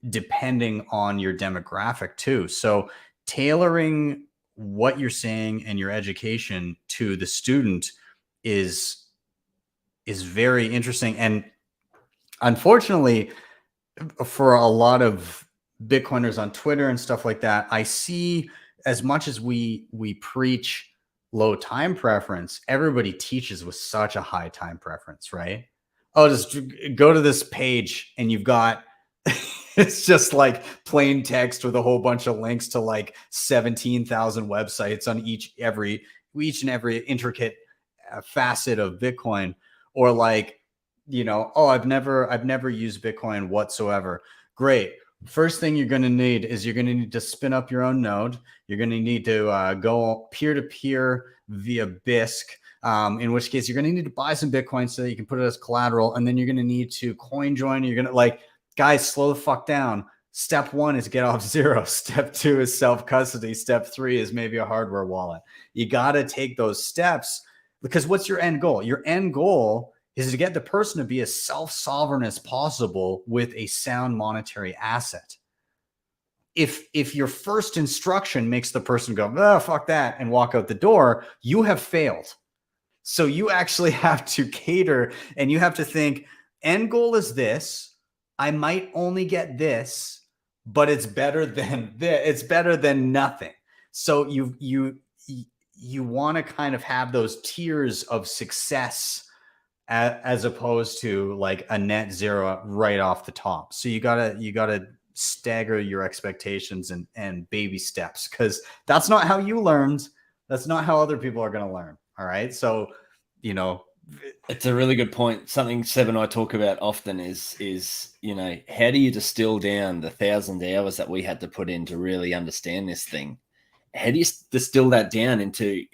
depending on your demographic too. So tailoring what you're saying and your education to the student is very interesting. And unfortunately, for a lot of Bitcoiners on Twitter and stuff like that, I see, as much as we preach low time preference, everybody teaches with such a high time preference, right? Oh, just go to this page and you've got it's just like plain text with a whole bunch of links to like 17,000 websites on each and every intricate facet of Bitcoin. Or like, oh, I've never used Bitcoin whatsoever. Great. First thing you're going to need is you're going to need to spin up your own node. You're going to need to go peer-to-peer via BISC. In which case you're going to need to buy some Bitcoin so that you can put it as collateral. And then you're going to need to coin join. You're going to guys, slow the fuck down. Step one is get off zero. Step two is self-custody. Step three is maybe a hardware wallet. You got to take those steps, because what's your end goal? Your end goal is to get the person to be as self-sovereign as possible with a sound monetary asset. If your first instruction makes the person go, oh, fuck that, and walk out the door, you have failed. So you actually have to cater, and you have to think, end goal is this. I might only get this, but it's better than this. It's better than nothing. So you want to kind of have those tiers of success as opposed to like a net zero right off the top. So you gotta stagger your expectations and baby steps, because that's not how you learned. That's not how other people are going to learn. All right. So, it's a really good point. Something Seb and I talk about often is how do you distill down the 1,000 hours that we had to put in to really understand this thing? How do you distill that down into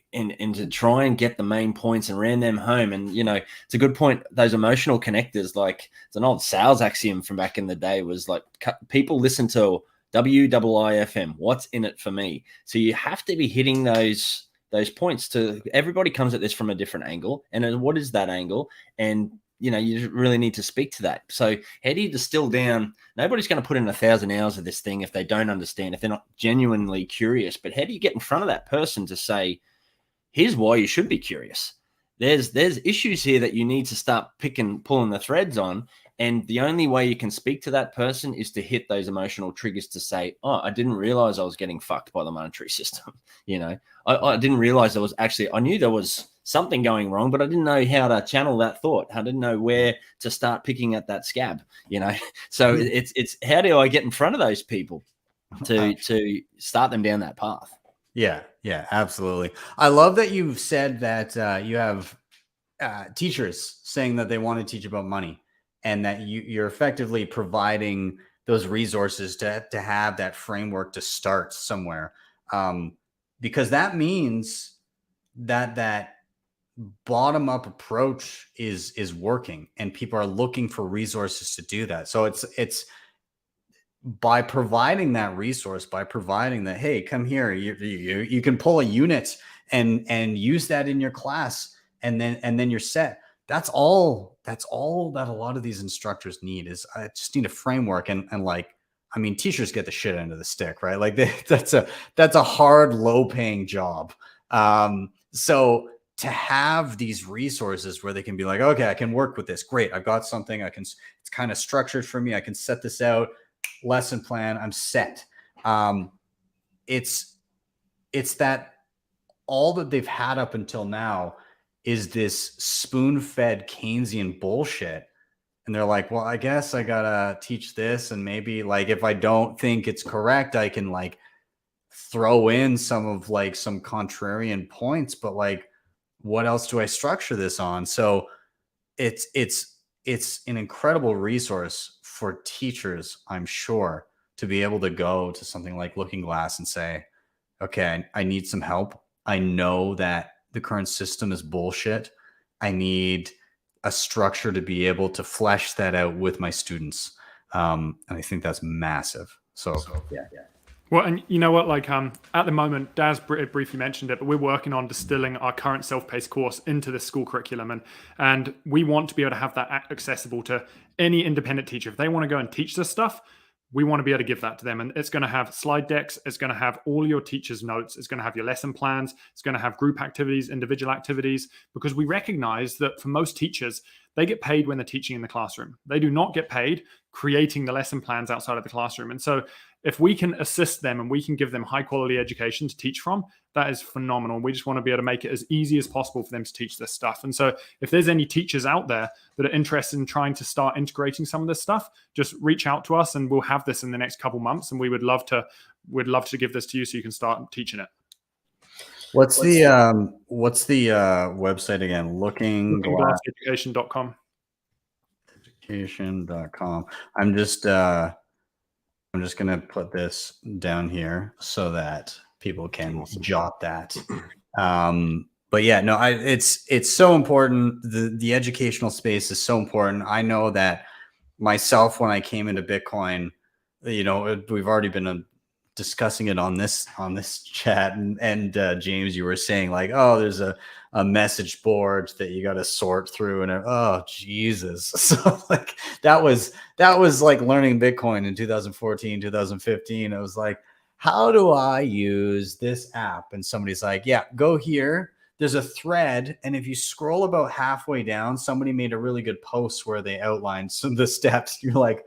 try and get the main points and ram them home? And it's a good point. Those emotional connectors, like it's an old sales axiom from back in the day, was like people listen to WIIFM. What's in it for me? So you have to be hitting those points. To everybody comes at this from a different angle, and what is that angle? And you really need to speak to that. So how do you distill down? Nobody's going to put in 1,000 hours of this thing if they don't understand, if they're not genuinely curious. But how do you get in front of that person to say, here's why you should be curious? There's issues here that you need to start pulling the threads on. And the only way you can speak to that person is to hit those emotional triggers to say, oh, I didn't realize I was getting fucked by the monetary system. I didn't realize I knew there was something going wrong, but I didn't know how to channel that thought. I didn't know where to start picking at that scab, So it's how do I get in front of those people to start them down that path? Yeah, absolutely. I love that you've said that you have teachers saying that they want to teach about money, and that you're effectively providing those resources to have that framework to start somewhere. Because that means that bottom up approach is working, and people are looking for resources to do that. So it's by providing that resource, by providing that, hey, come here, you can pull a unit and use that in your class, and then you're set. That's all that a lot of these instructors need is I just need a framework. And like, I mean, teachers get the shit end of the stick, right? Like that's a hard, low paying job. So to have these resources where they can be like, okay, I can work with this. Great. I've got something it's kind of structured for me. I can set this out, lesson plan, I'm set. It's that all that they've had up until now is this spoon-fed Keynesian bullshit. And they're like, well, I guess I gotta teach this. And maybe like, if I don't think it's correct, I can like throw in some contrarian points, but like, what else do I structure this on? So it's an incredible resource for teachers, I'm sure, to be able to go to something like Looking Glass and say, okay, I need some help. I know that the current system is bullshit. I need a structure to be able to flesh that out with my students. And I think that's massive. So yeah. Well, and you know what, like at the moment, Daz briefly mentioned it, but we're working on distilling our current self-paced course into the school curriculum. And we want to be able to have that accessible to any independent teacher. If they want to go and teach this stuff, we want to be able to give that to them. And it's going to have slide decks. It's going to have all your teachers' notes. It's going to have your lesson plans. It's going to have group activities, individual activities, because we recognize that for most teachers, they get paid when they're teaching in the classroom. They do not get paid creating the lesson plans outside of the classroom. And so if we can assist them and we can give them high quality education to teach from, that is phenomenal. We just want to be able to make it as easy as possible for them to teach this stuff. And so if there's any teachers out there that are interested in trying to start integrating some of this stuff, just reach out to us and we'll have this in the next couple months. And we'd love to give this to you so you can start teaching it. What's the website again? LookingGlassEducation.com. Education.com. I'm just going to put this down here so that people can jot that. But yeah, no, it's so important. The educational space is so important. I know that myself, when I came into Bitcoin, you know, we've already been discussing it on this chat, and James, you were saying like, oh, there's a message board that you got to sort through, and oh Jesus. So like that was like learning Bitcoin in 2014, 2015. It was like, how do I use this app? And somebody's like, yeah, go here. There's a thread, and if you scroll about halfway down, somebody made a really good post where they outlined some of the steps. You're like,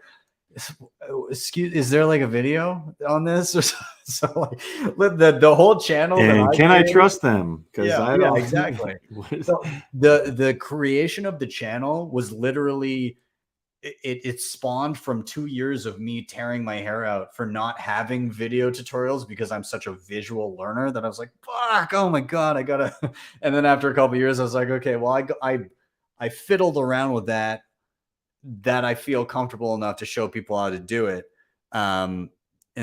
excuse, is there like a video on this? Or so like the whole channel. And can I trust them? Because I don't. Yeah, exactly. So the creation of the channel was literally it spawned from 2 years of me tearing my hair out for not having video tutorials, because I'm such a visual learner that I was like, fuck, oh my God, I gotta. And then after a couple of years, I was like, okay, well, I fiddled around with that I feel comfortable enough to show people how to do it. And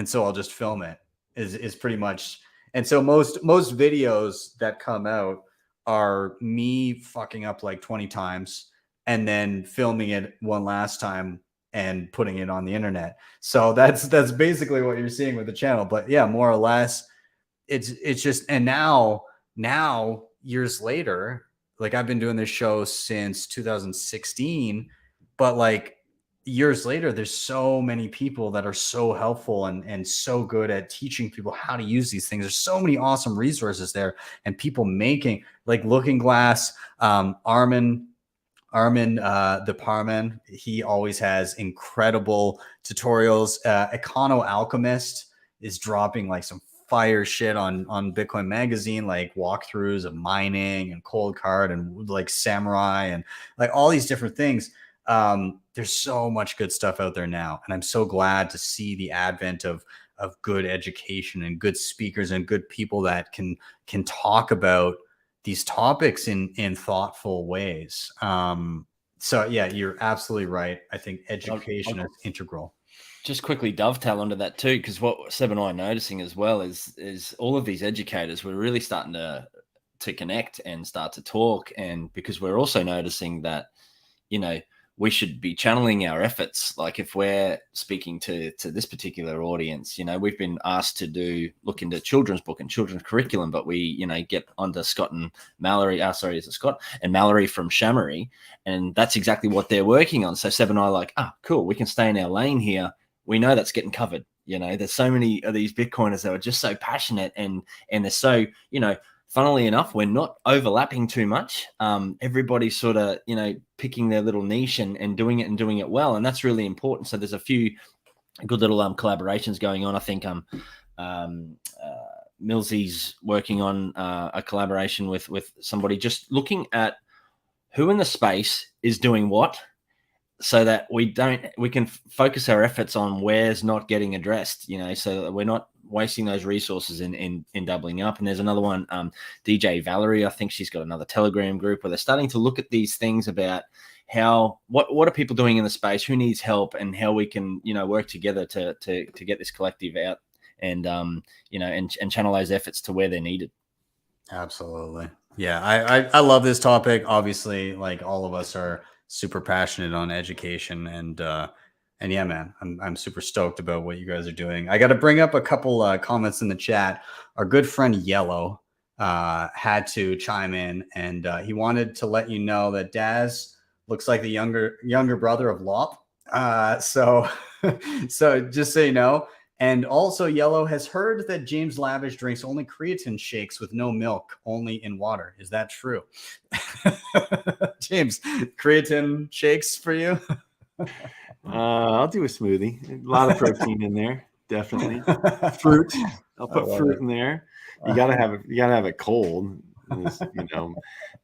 so I'll just film it is pretty much. And so most videos that come out are me fucking up like 20 times and then filming it one last time and putting it on the internet. So that's basically what you're seeing with the channel. But yeah, more or less it's just, and now years later, like I've been doing this show since 2016, but like years later, there's so many people that are so helpful and so good at teaching people how to use these things. There's so many awesome resources there, and people making like Looking Glass, Armin, the Parman, he always has incredible tutorials. Econo Alchemist is dropping like some fire shit on Bitcoin Magazine, like walkthroughs of mining and Colt Card and like Samurai and like all these different things. There's so much good stuff out there now, and I'm so glad to see the advent of good education and good speakers and good people that can talk about these topics in thoughtful ways. So yeah, you're absolutely right. I think education is integral. Just quickly dovetail onto that too, because what Seb and I are noticing as well is all of these educators, we're really starting to connect and start to talk, and because we're also noticing that, you know, we should be channeling our efforts. Like if we're speaking to this particular audience, we've been asked to look into children's book and children's curriculum, but we, get onto Scott and Mallory. Sorry, is it Scott and Mallory from Shamory? And that's exactly what they're working on. So Seb and I are like, cool, we can stay in our lane here. We know that's getting covered. There's so many of these Bitcoiners that are just so passionate and they're so, funnily enough, we're not overlapping too much. Everybody's sort of, picking their little niche and doing it well. And that's really important. So there's a few good little collaborations going on. I think Millsy's working on a collaboration with somebody, just looking at who in the space is doing what, so that we can focus our efforts on where's not getting addressed, so that we're not wasting those resources in doubling up. And there's another one, DJ Valerie, I think she's got another Telegram group where they're starting to look at these things about what are people doing in the space, who needs help, and how we can, work together to get this collective out and, and channel those efforts to where they're needed. Absolutely. Yeah. I love this topic. Obviously, like all of us are super passionate on education and yeah, man, I'm super stoked about what you guys are doing. I got to bring up a couple comments in the chat. Our good friend Yellow had to chime in, and he wanted to let you know that Daz looks like the younger brother of Lop. So just so you know. And also, Yellow has heard that James Lavish drinks only creatine shakes with no milk, only in water. Is that true? James, creatine shakes for you? I'll do a smoothie. A lot of protein in there, definitely. Fruit. I'll put fruit in there. You gotta have it cold. This,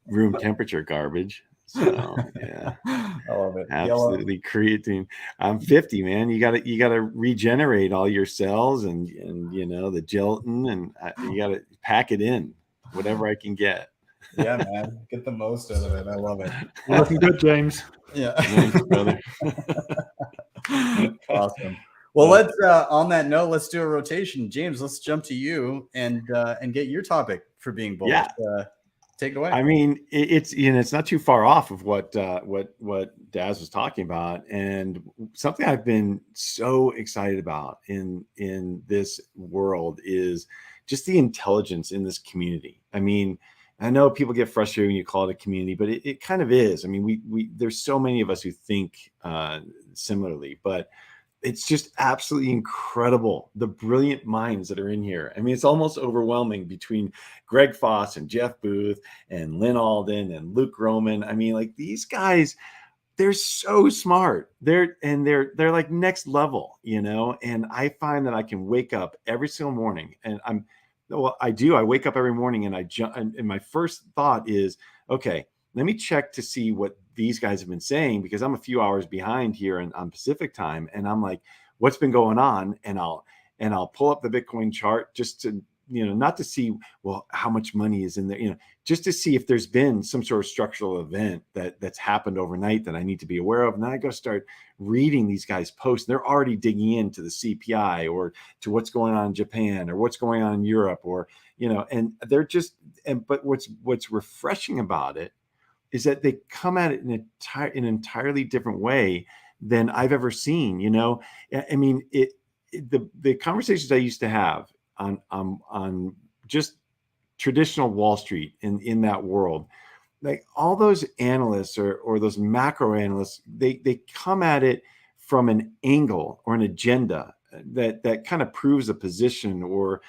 room temperature garbage. So yeah, I love it. Absolutely. Creatine. I'm 50, man. You gotta regenerate all your cells and the gelatin, and you gotta pack it in whatever I can get. Yeah, man. Get the most out of it. I love it. You're looking good, James. Yeah. Thanks, brother. Awesome. Well, let's on that note, let's do a rotation. James, let's jump to you and get your topic for being bullish. Yeah. Take it away. I mean, it's not too far off of what Daz was talking about, and something I've been so excited about in this world is just the intelligence in this community. I mean, I know people get frustrated when you call it a community, but it kind of is. I mean, we there's so many of us who think similarly, but it's just absolutely incredible, the brilliant minds that are in here. I mean, it's almost overwhelming between Greg Foss and Jeff Booth and Lynn Alden and Luke Roman. I mean, like, these guys, they're so smart. They're like next level, and I find that I can wake up every single morning, and I wake up every morning and I jump, and my first thought is, okay, let me check to see what these guys have been saying, because I'm a few hours behind here on Pacific time. And I'm like, what's been going on? And I'll pull up the Bitcoin chart just to, not to see, well, how much money is in there, just to see if there's been some sort of structural event that's happened overnight that I need to be aware of. And then I go start reading these guys' posts. They're already digging into the CPI or to what's going on in Japan or what's going on in Europe, or, and they're just, but what's refreshing about it is that they come at it in an entirely different way than I've ever seen. I mean, the conversations I used to have on just traditional Wall Street in that world, like all those analysts or those macro analysts, they come at it from an angle or an agenda that kind of proves a position or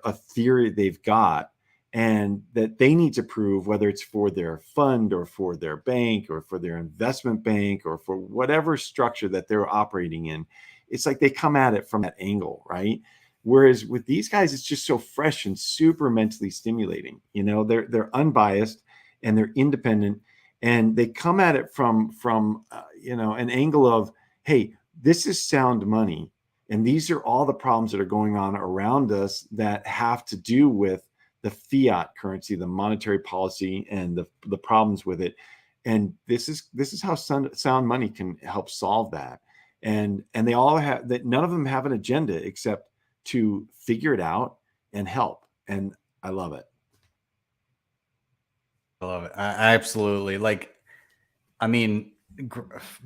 a theory they've got, and that they need to prove, whether it's for their fund or for their bank or for their investment bank or for whatever structure that they're operating in. It's like they come at it from that angle, right? Whereas with these guys, it's just so fresh and super mentally stimulating. They're unbiased and they're independent, and they come at it from an angle of, hey, this is sound money, and these are all the problems that are going on around us that have to do with the fiat currency, the monetary policy, and the problems with it. And this is how sound money can help solve that. And they all have that. None of them have an agenda except to figure it out and help. And I love it. I love it. I absolutely. I mean,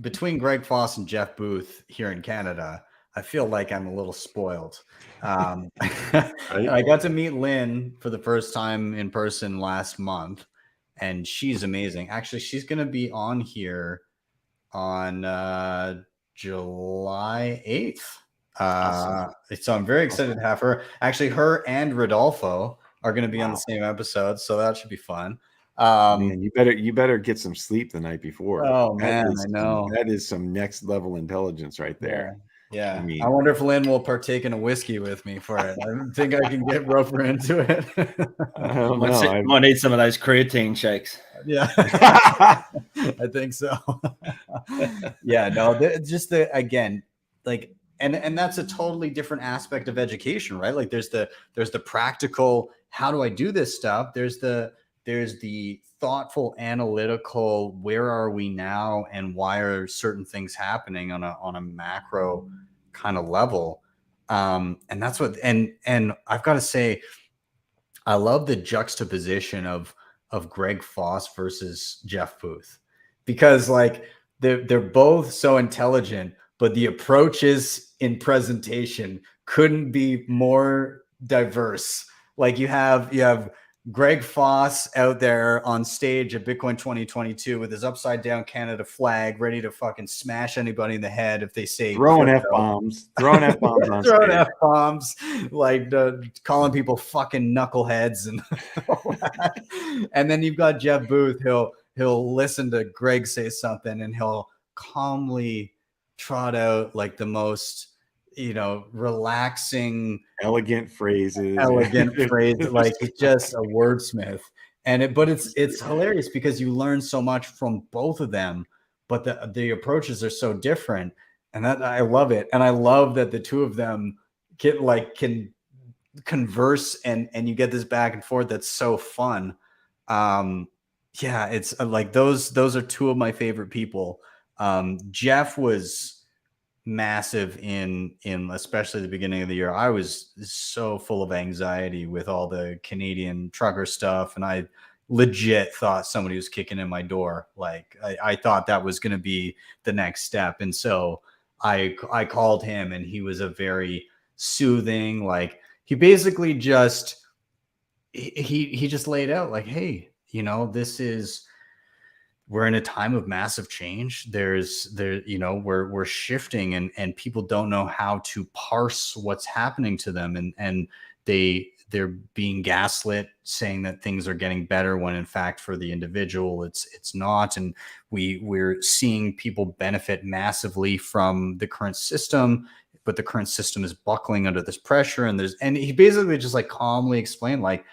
between Greg Foss and Jeff Booth here in Canada, I feel like I'm a little spoiled. I got to meet Lynn for the first time in person last month, and she's amazing. Actually, she's going to be on here on July 8th. Awesome. So I'm very excited to have her. Actually, her and Rodolfo are going to be on the same episode, so that should be fun. Man, you better get some sleep the night before. Oh man, I know that is some next level intelligence right there. Yeah. I mean, I wonder if Lynn will partake in a whiskey with me for it. I don't think I can get Roper into it. I don't know. Might need some of those creatine shakes. Yeah, I think so. Yeah, no, again, like, and that's a totally different aspect of education, right? Like there's the practical, how do I do this stuff? There's the thoughtful, analytical, where are we now and why are certain things happening on a macro kind of level. And that's what, and I've got to say, I love the juxtaposition of Greg Foss versus Jeff Booth, because like they're both so intelligent, but the approaches in presentation couldn't be more diverse. Like you have Greg Foss out there on stage at Bitcoin 2022 with his upside down Canada flag, ready to fucking smash anybody in the head if they say throwing F-bombs on throwing stage. F-bombs, like calling people fucking knuckleheads and all that. And then you've got Jeff Booth. He'll listen to Greg say something and he'll calmly trot out like the most, relaxing, elegant phrases, like just a wordsmith. But it's hilarious because you learn so much from both of them, but the approaches are so different, and that I love it. And I love that the two of them can converse and you get this back and forth that's so fun. Yeah, it's like those are two of my favorite people. Jeff was massive in especially the beginning of the year. I was so full of anxiety with all the Canadian trucker stuff, and I legit thought somebody was kicking in my door. Like I thought that was going to be the next step, and so I called him, and he was a very soothing, like he basically just he just laid out like, hey, we're in a time of massive change. We're shifting, and people don't know how to parse what's happening to them, and they're being gaslit, saying that things are getting better when in fact for the individual it's not. And we're seeing people benefit massively from the current system, but the current system is buckling under this pressure. And he basically just like calmly explained, like,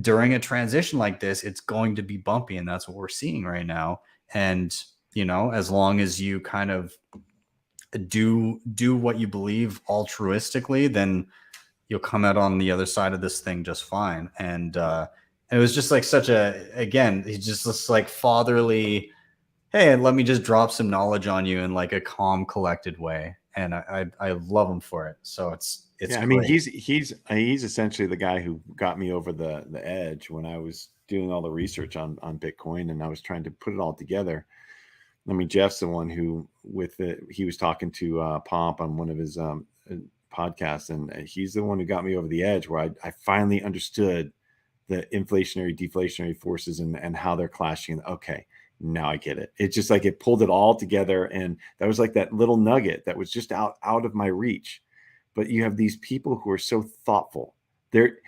during a transition like this, it's going to be bumpy, and that's what we're seeing right now. And as long as you kind of do what you believe altruistically, then you'll come out on the other side of this thing just fine. And it was just like he's just this like fatherly, hey, let me just drop some knowledge on you in like a calm, collected way. And I love him for it. So it's yeah, I mean, he's essentially the guy who got me over the edge when I was doing all the research on Bitcoin, and I was trying to put it all together. I mean, Jeff's the one who he was talking to Pomp on one of his podcasts, and he's the one who got me over the edge where I finally understood the inflationary, deflationary forces and how they're clashing. Okay, now I get it. It's just like it pulled it all together, and that was like that little nugget that was just out of my reach. But you have these people who are so thoughtful. They're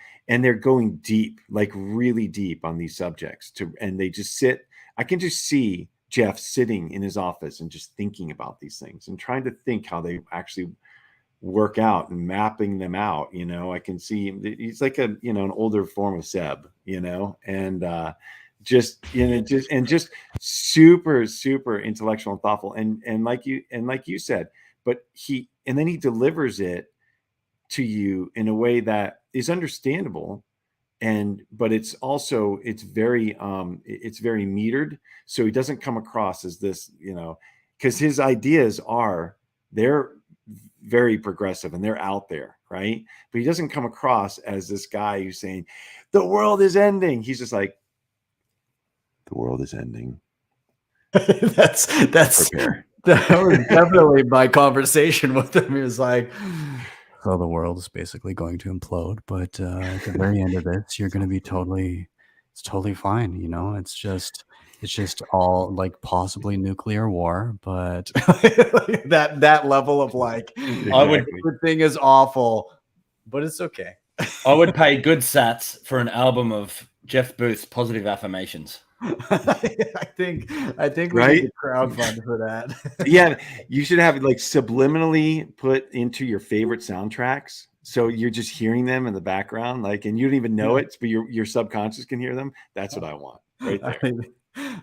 going deep, like really deep on these subjects. And they just sit. I can just see Jeff sitting in his office and just thinking about these things and trying to think how they actually work out and mapping them out. I can see he's like an older form of Seb, and just super, super intellectual and thoughtful. And like you said, but he delivers it to you in a way that is understandable, but it's very metered, so he doesn't come across as this, because his ideas they're very progressive and they're out there, right? But he doesn't come across as this guy who's saying the world is ending. He's just like, the world is ending. that's Prepare. that was definitely my conversation with him. He was like, so the world is basically going to implode, but at the very end of this, you're going to be it's totally fine. You know, it's just all like possibly nuclear war, but that level of like, I would everything is awful, but it's okay. I would pay good sats for an album of Jeff Booth's positive affirmations. I think we Right? need to crowdfund for that. Yeah, you should have it like subliminally put into your favorite soundtracks. So you're just hearing them in the background, like, and you don't even know it, but your subconscious can hear them. That's what I want right there.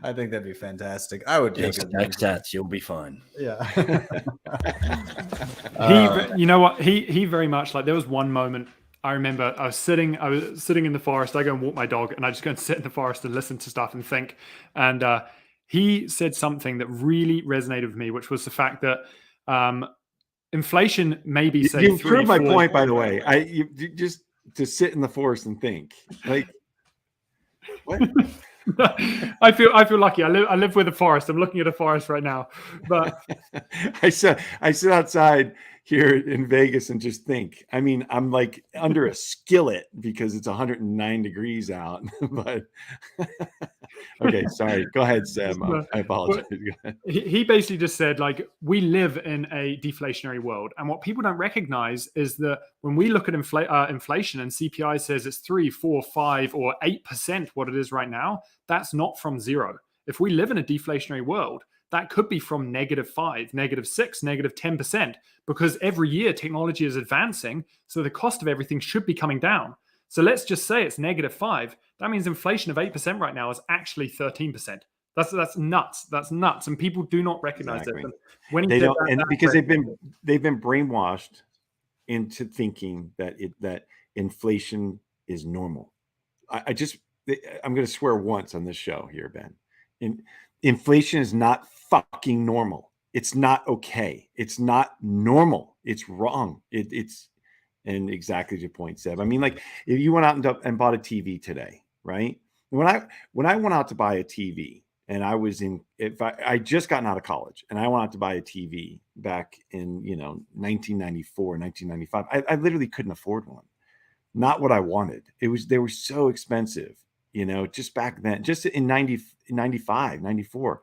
I think that'd be fantastic. I would take Just it. take sats, you'll be fine. Yeah. You know what? He very much like, there was one moment I remember I was sitting in the forest. I go and walk my dog, and I just go and sit in the forest and listen to stuff and think. And he said something that really resonated with me, which was the fact that inflation maybe say You 3, proved my 4 point, by the way. You just to sit in the forest and think. Like, what? I feel lucky. I live with a forest. I'm looking at a forest right now. But I sit outside here in Vegas and just think. I mean, I'm like under a skillet because it's 109 degrees out. But okay, sorry. Go ahead, Seb. I apologize. He basically just said, like, we live in a deflationary world, and what people don't recognize is that when we look at inflation and CPI says it's 3, 4, 5, or 8% what it is right now, that's not from zero. If we live in a deflationary world, that could be from -5, -6, -10%, because every year technology is advancing, so the cost of everything should be coming down. So let's just say it's -5. That means inflation of 8% right now is actually 13%. That's nuts. That's nuts, and people do not recognize Exactly. it. When They don't, and because they've been brainwashed into thinking that inflation is normal. I'm going to swear once on this show here, Ben. Inflation is not fucking normal. It's not okay. It's not normal. It's wrong. It's and exactly your point, Seb. I mean, like, if you went out and bought a TV today, right? When I went out to buy a TV, and I was I just gotten out of college, and I went out to buy a TV back in 1994, 1995. I literally couldn't afford one. Not what I wanted. They were so expensive, just back then, just in 95, 94.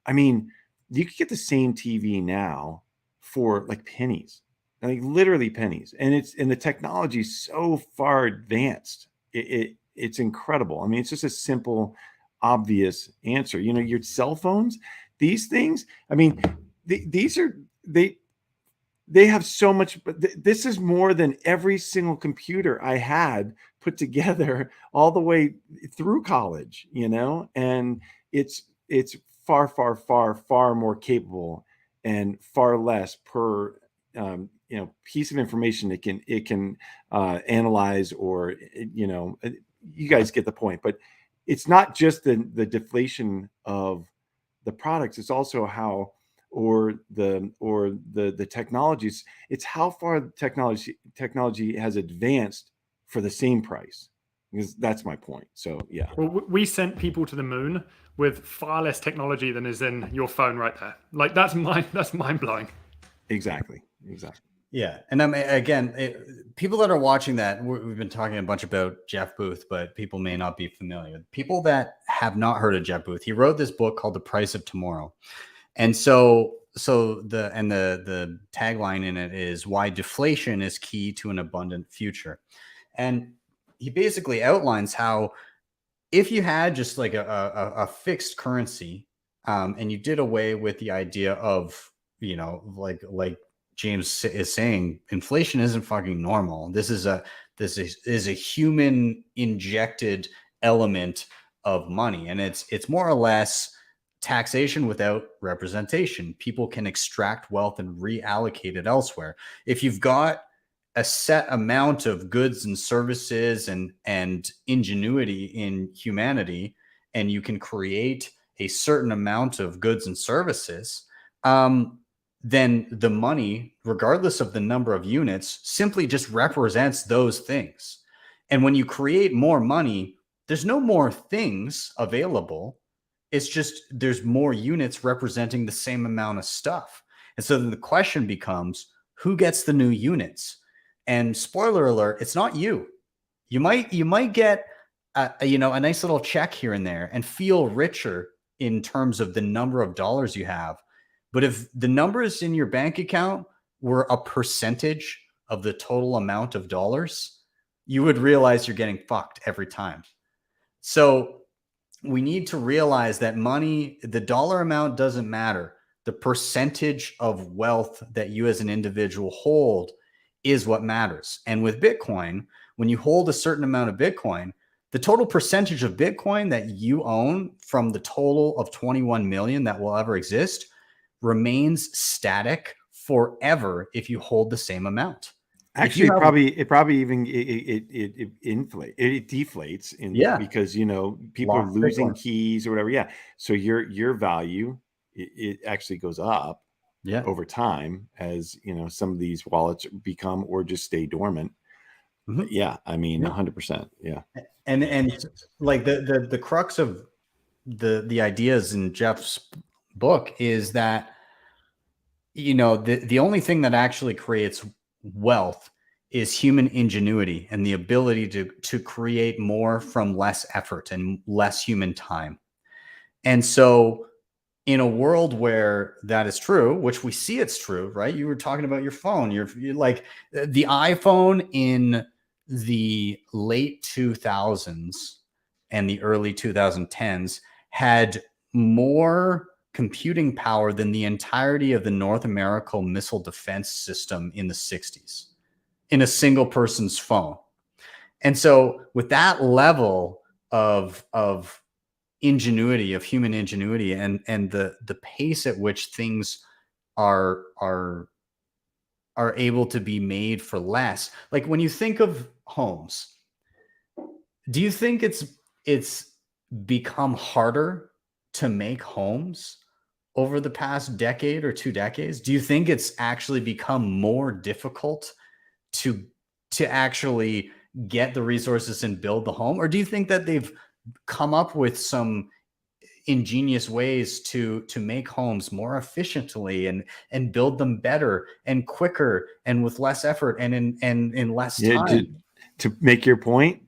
I mean, you could get the same TV now for like pennies, like literally pennies. And the technology is so far advanced. It's incredible. I mean, it's just a simple, obvious answer. Your cell phones, these things, I mean, they have so much, but this is more than every single computer I had put together all the way through college, and it's far, far, far, far more capable and far less per, piece of information it can analyze, or, you guys get the point. But it's not just the deflation of the products. It's also how, or the technologies. It's how far technology has advanced for the same price. Because that's my point. So yeah. Well, we sent people to the moon with far less technology than is in your phone right there. Like, that's mind blowing. Exactly. Yeah, and again, people that are watching that, we've been talking a bunch about Jeff Booth, but people may not be familiar. People that have not heard of Jeff Booth, he wrote this book called The Price of Tomorrow. And so the tagline in it is why deflation is key to an abundant future. And he basically outlines how if you had just like a fixed currency, and you did away with the idea of, like James is saying, inflation isn't fucking normal. This is a human injected element of money, and it's more or less taxation without representation. People can extract wealth and reallocate it elsewhere. If you've got a set amount of goods and services and ingenuity in humanity, and you can create a certain amount of goods and services, then the money, regardless of the number of units, simply just represents those things. And when you create more money, there's no more things available. It's just there's more units representing the same amount of stuff. And so then the question becomes, who gets the new units? And spoiler alert, it's not you. You might get a nice little check here and there and feel richer in terms of the number of dollars you have. But if the numbers in your bank account were a percentage of the total amount of dollars, you would realize you're getting fucked every time. So we need to realize that money, the dollar amount doesn't matter. The percentage of wealth that you as an individual hold is what matters. And with Bitcoin, when you hold a certain amount of Bitcoin, the total percentage of Bitcoin that you own from the total of 21 million that will ever exist remains static forever if you hold the same amount. Actually, it probably even it deflates because people are losing keys or whatever. Yeah. So your value it actually goes up over time as some of these wallets become or just stay dormant. Mm-hmm. Yeah, I mean 100%. Yeah. And like the crux of the ideas in Jeff's book is that the only thing that actually creates wealth is human ingenuity and the ability to create more from less effort and less human time. And so in a world where that is true, which we see it's true, right? You were talking about your phone. You're like the iPhone in the late 2000s and the early 2010s had more computing power than the entirety of the North American missile defense system in the 60s in a single person's phone. And so with that level of ingenuity, of human ingenuity, and the pace at which things are able to be made for less, like when you think of homes, do you think it's become harder to make homes over the past decade or 2 decades? Do you think it's actually become more difficult to actually get the resources and build the home? Or do you think that they've come up with some ingenious ways to make homes more efficiently and build them better and quicker and with less effort and in less time? To make your point,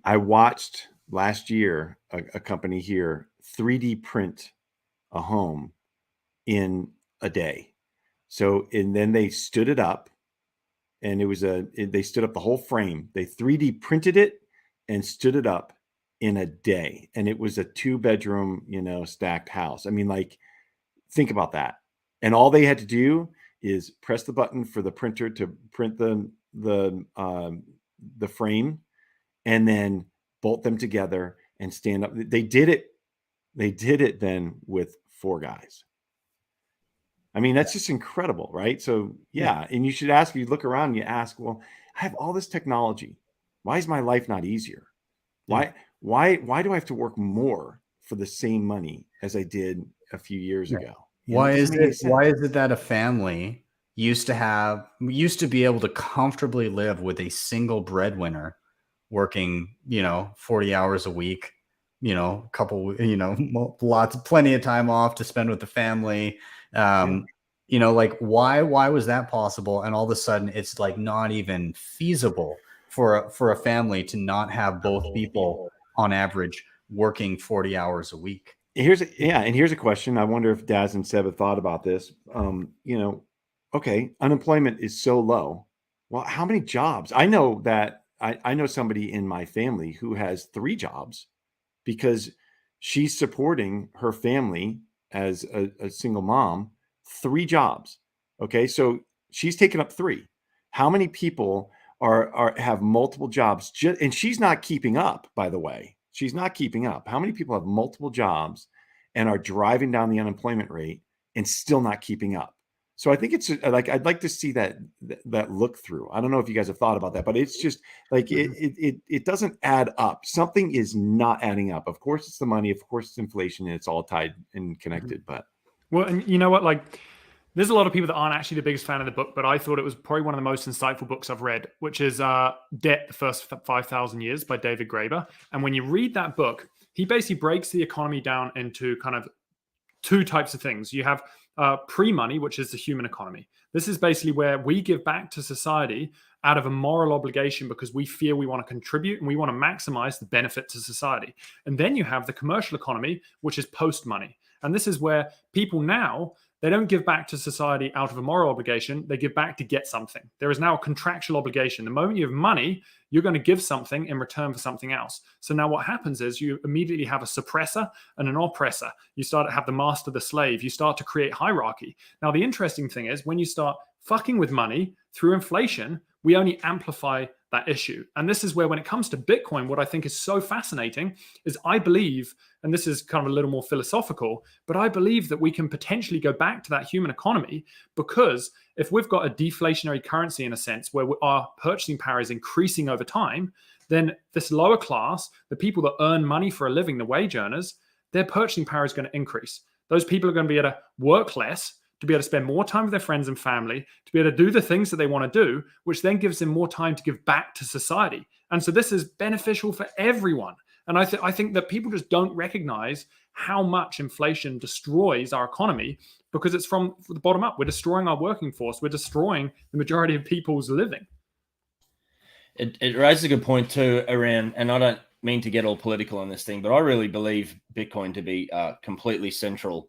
I watched last year a company here 3D print a home in a day. So, and then they stood it up, and they stood up the whole frame. They 3D printed it and stood it up in a day. And it was a 2-bedroom, stacked house. I mean, like, think about that. And all they had to do is press the button for the printer to print the frame and then bolt them together and stand up. They did it then with 4 guys. I mean, that's just incredible, right? So yeah. And you look around and you ask, well, I have all this technology. Why is my life not easier? Why do I have to work more for the same money as I did a few years ago? Why is it that a family used to be able to comfortably live with a single breadwinner working, 40 hours a week, plenty of time off to spend with the family. Like why was that possible? And all of a sudden it's like not even feasible for a family to not have both people on average working 40 hours a week. Here's a question. I wonder if Daz and Seb have thought about this. Okay, unemployment is so low. Well, how many jobs? I know that I know somebody in my family who has 3 jobs because she's supporting her family as a single mom, 3 jobs. Okay, so she's taken up 3. How many people have multiple jobs? And she's not keeping up, by the way. She's not keeping up. How many people have multiple jobs and are driving down the unemployment rate and still not keeping up? So I think it's like, I'd like to see that look through. I don't know if you guys have thought about that, but it's just like, it doesn't add up. Something is not adding up. Of course it's the money. Of course it's inflation, and it's all tied and connected, but. Well, and you know what, like there's a lot of people that aren't actually the biggest fan of the book, but I thought it was probably one of the most insightful books I've read, which is Debt, the First 5,000 Years by David Graeber. And when you read that book, he basically breaks the economy down into kind of two types of things. You have pre-money, which is the human economy. This is basically where we give back to society out of a moral obligation because we feel we want to contribute and we want to maximize the benefit to society. And then you have the commercial economy, which is post-money. And this is where people now, they don't give back to society out of a moral obligation. They give back to get something. There is now a contractual obligation. The moment you have money, you're going to give something in return for something else. So now what happens is you immediately have a suppressor and an oppressor. You start to have the master, the slave. You start to create hierarchy. Now, the interesting thing is when you start fucking with money through inflation, we only amplify that issue. And this is where, when it comes to Bitcoin, what I think is so fascinating is I believe, and this is kind of a little more philosophical, but I believe that we can potentially go back to that human economy, because if we've got a deflationary currency in a sense where our purchasing power is increasing over time, then this lower class, the people that earn money for a living, the wage earners, their purchasing power is going to increase. Those people are going to be able to work less, to be able to spend more time with their friends and family, to be able to do the things that they want to do, which then gives them more time to give back to society. And so this is beneficial for everyone. And I think that people just don't recognize how much inflation destroys our economy, because it's from the bottom up. We're destroying our working force. We're destroying the majority of people's living. It raises a good point too around, and I don't mean to get all political on this thing, but I really believe Bitcoin to be completely central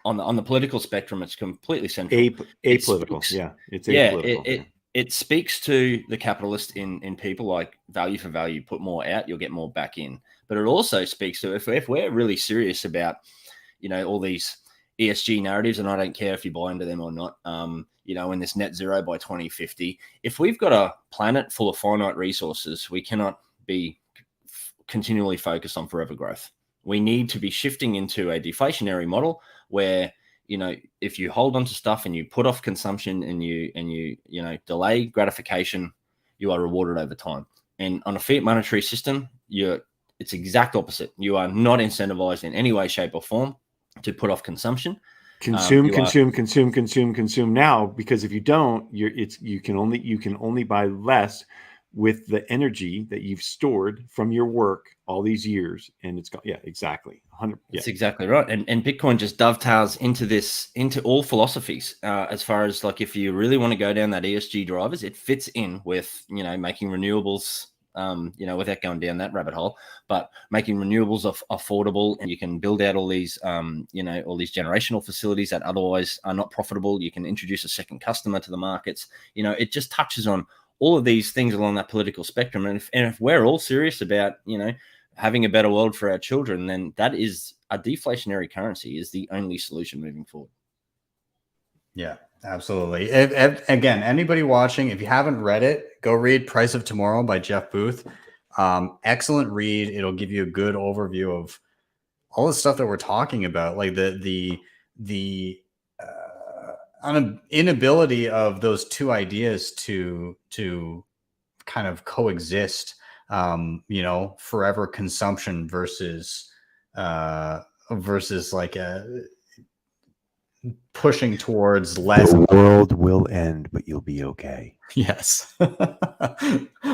on the political spectrum. It's completely central. Apolitical. It's apolitical. It speaks to the capitalist in people, like value for value, put more out, you'll get more back in. But it also speaks to, if we're really serious about, all these ESG narratives, and I don't care if you buy into them or not, in this net zero by 2050, if we've got a planet full of finite resources, we cannot be continually focused on forever growth. We need to be shifting into a deflationary model where, if you hold on to stuff and you put off consumption and you delay gratification, you are rewarded over time. And on a fiat monetary system, it's exact opposite. You are not incentivized in any way, shape, or form to put off consumption. Consume now, because if you don't, you can only buy less with the energy that you've stored from your work all these years. And it's got, exactly. 100. Yeah. That's exactly right. And Bitcoin just dovetails into all philosophies, as far as, like, if you really want to go down that ESG drivers, it fits in with, making renewables, without going down that rabbit hole, but making renewables affordable, and you can build out all these, all these generational facilities that otherwise are not profitable. You can introduce a second customer to the markets. It just touches on all of these things along that political spectrum. And if we're all serious about, having a better world for our children, then that is a deflationary currency is the only solution moving forward. Yeah, absolutely. Again, anybody watching, if you haven't read it, go read Price of Tomorrow by Jeff Booth. Excellent read. It'll give you a good overview of all the stuff that we're talking about, like the inability of those two ideas to kind of coexist. Forever consumption versus like pushing towards less. The world will end, but you'll be okay. Yes.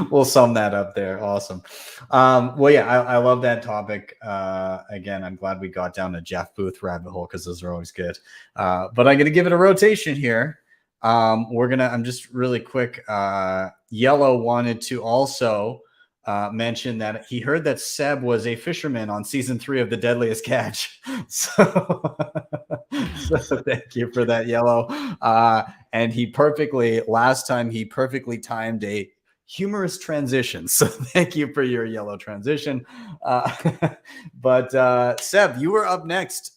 We'll sum that up there. Awesome. Well, yeah, I love that topic. Again, I'm glad we got down the Jeff Booth rabbit hole, because those are always good. But I'm going to give it a rotation here. I'm just really quick. Yellow wanted to also mention that he heard that Seb was a fisherman on season 3 of The Deadliest Catch. So thank you for that, Yellow. And last time he perfectly timed a humorous transition. So thank you for your Yellow transition. But Seb, you were up next.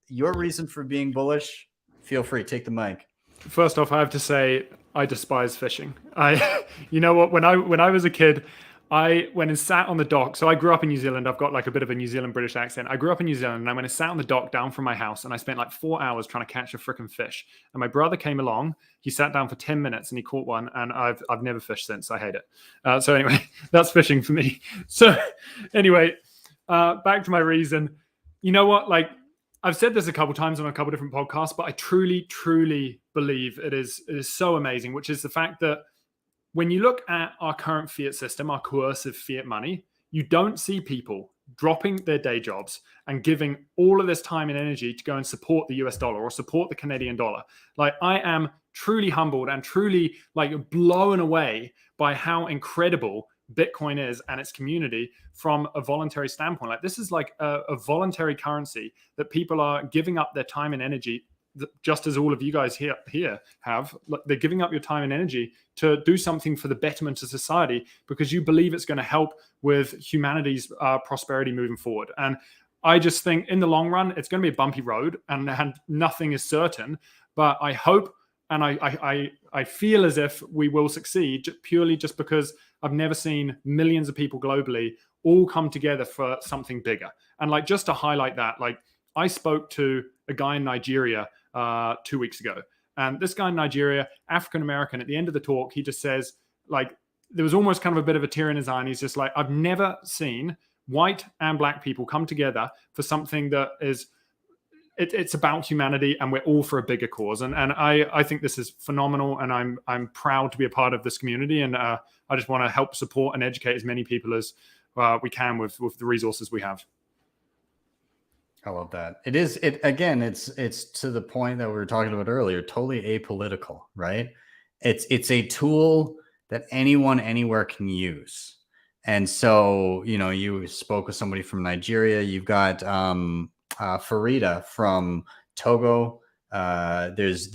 Your reason for being bullish, feel free, take the mic. First off, I have to say I despise fishing. You know what? When I was a kid, I went and sat on the dock. So I grew up in New Zealand. I've got like a bit of a New Zealand British accent. I grew up in New Zealand, and I went and sat on the dock down from my house, and I spent like 4 hours trying to catch a freaking fish. And my brother came along. He sat down for 10 minutes and he caught one, and I've never fished since. I hate it. So anyway, that's fishing for me. So anyway, back to my reason. You know what? Like, I've said this a couple times on a couple different podcasts, but I truly believe it is so amazing, which is the fact that when you look at our current fiat system, our coercive fiat money, you don't see people dropping their day jobs and giving all of this time and energy to go and support the US dollar or support the Canadian dollar. Like, I am truly humbled and truly like blown away by how incredible Bitcoin is and its community from a voluntary standpoint. Like, this is like a voluntary currency that people are giving up their time and energy, just as all of you guys here have. Like, they're giving up your time and energy to do something for the betterment of society because you believe it's going to help with humanity's prosperity moving forward. And I just think in the long run, it's going to be a bumpy road and nothing is certain. But I hope and I feel as if we will succeed purely just because I've never seen millions of people globally all come together for something bigger. And like, just to highlight that, like, I spoke to a guy in Nigeria 2 weeks ago. And this guy in Nigeria, African-American, at the end of the talk, he just says, like, there was almost kind of a bit of a tear in his eye. And he's just like, I've never seen white and black people come together for something that is, it's about humanity and we're all for a bigger cause. And I think this is phenomenal. And I'm proud to be a part of this community. And I just want to help support and educate as many people as we can with the resources we have. I love that. It's to the point that we were talking about earlier, totally apolitical, right? It's a tool that anyone anywhere can use. And so, you know, you spoke with somebody from Nigeria. You've got Farida from Togo. There's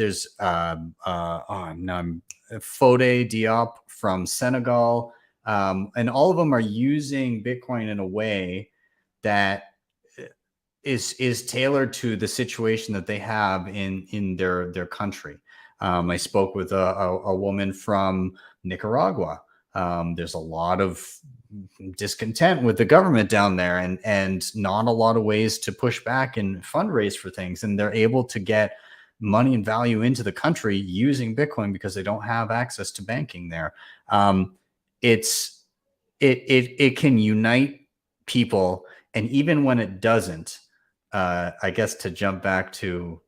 Fode Diop from Senegal. And all of them are using Bitcoin in a way that is tailored to the situation that they have in their country. I spoke with a woman from Nicaragua. There's a lot of discontent with the government down there and not a lot of ways to push back and fundraise for things. And they're able to get money and value into the country using Bitcoin because they don't have access to banking there. It can unite people. And even when it doesn't, I guess to jump back to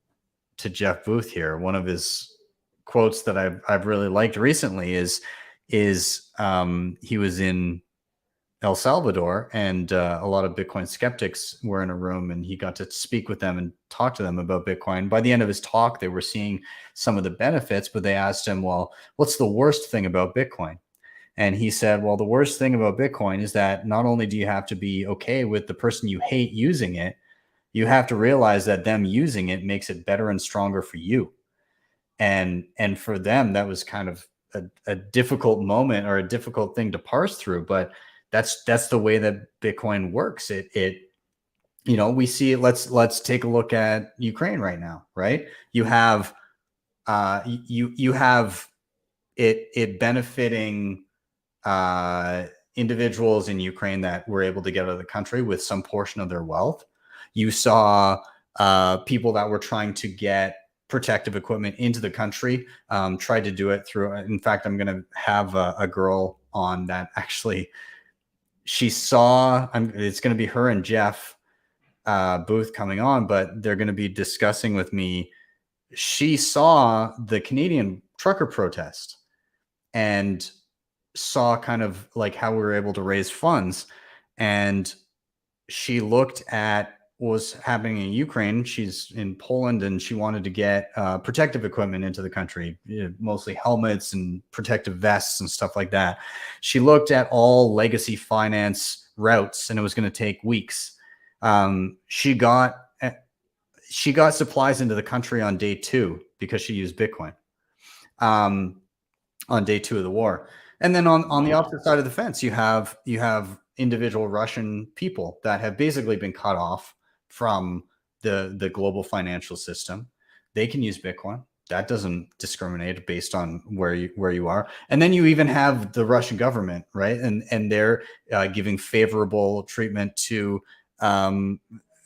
Jeff Booth here, one of his quotes that I've really liked recently is he was in El Salvador and a lot of Bitcoin skeptics were in a room and he got to speak with them and talk to them about Bitcoin. By the end of his talk, they were seeing some of the benefits, but they asked him, well, what's the worst thing about Bitcoin? And he said, well, the worst thing about Bitcoin is that not only do you have to be okay with the person you hate using it, you have to realize that them using it makes it better and stronger for you. And for them, that was kind of a difficult moment or a difficult thing to parse through, but that's the way that Bitcoin works. It you know, we see it. Let's take a look at Ukraine right now, right? You have you have it benefiting individuals in Ukraine that were able to get out of the country with some portion of their wealth. You saw people that were trying to get protective equipment into the country, tried to do it through. In fact, I'm going to have a girl on that actually. She saw. It's going to be her and Jeff Booth coming on, but they're going to be discussing with me. She saw the Canadian trucker protest and saw kind of like how we were able to raise funds, and she looked at what was happening in Ukraine. She's in Poland and she wanted to get protective equipment into the country, mostly helmets and protective vests and stuff like that. She looked at all legacy finance routes and it was going to take weeks. She got supplies into the country on day 2 because she used Bitcoin on day 2 of the war. And then on the opposite side of the fence, you have individual Russian people that have basically been cut off from the global financial system. They can use Bitcoin. That doesn't discriminate based on where you are. And then you even have the Russian government, right? And they're giving favorable treatment to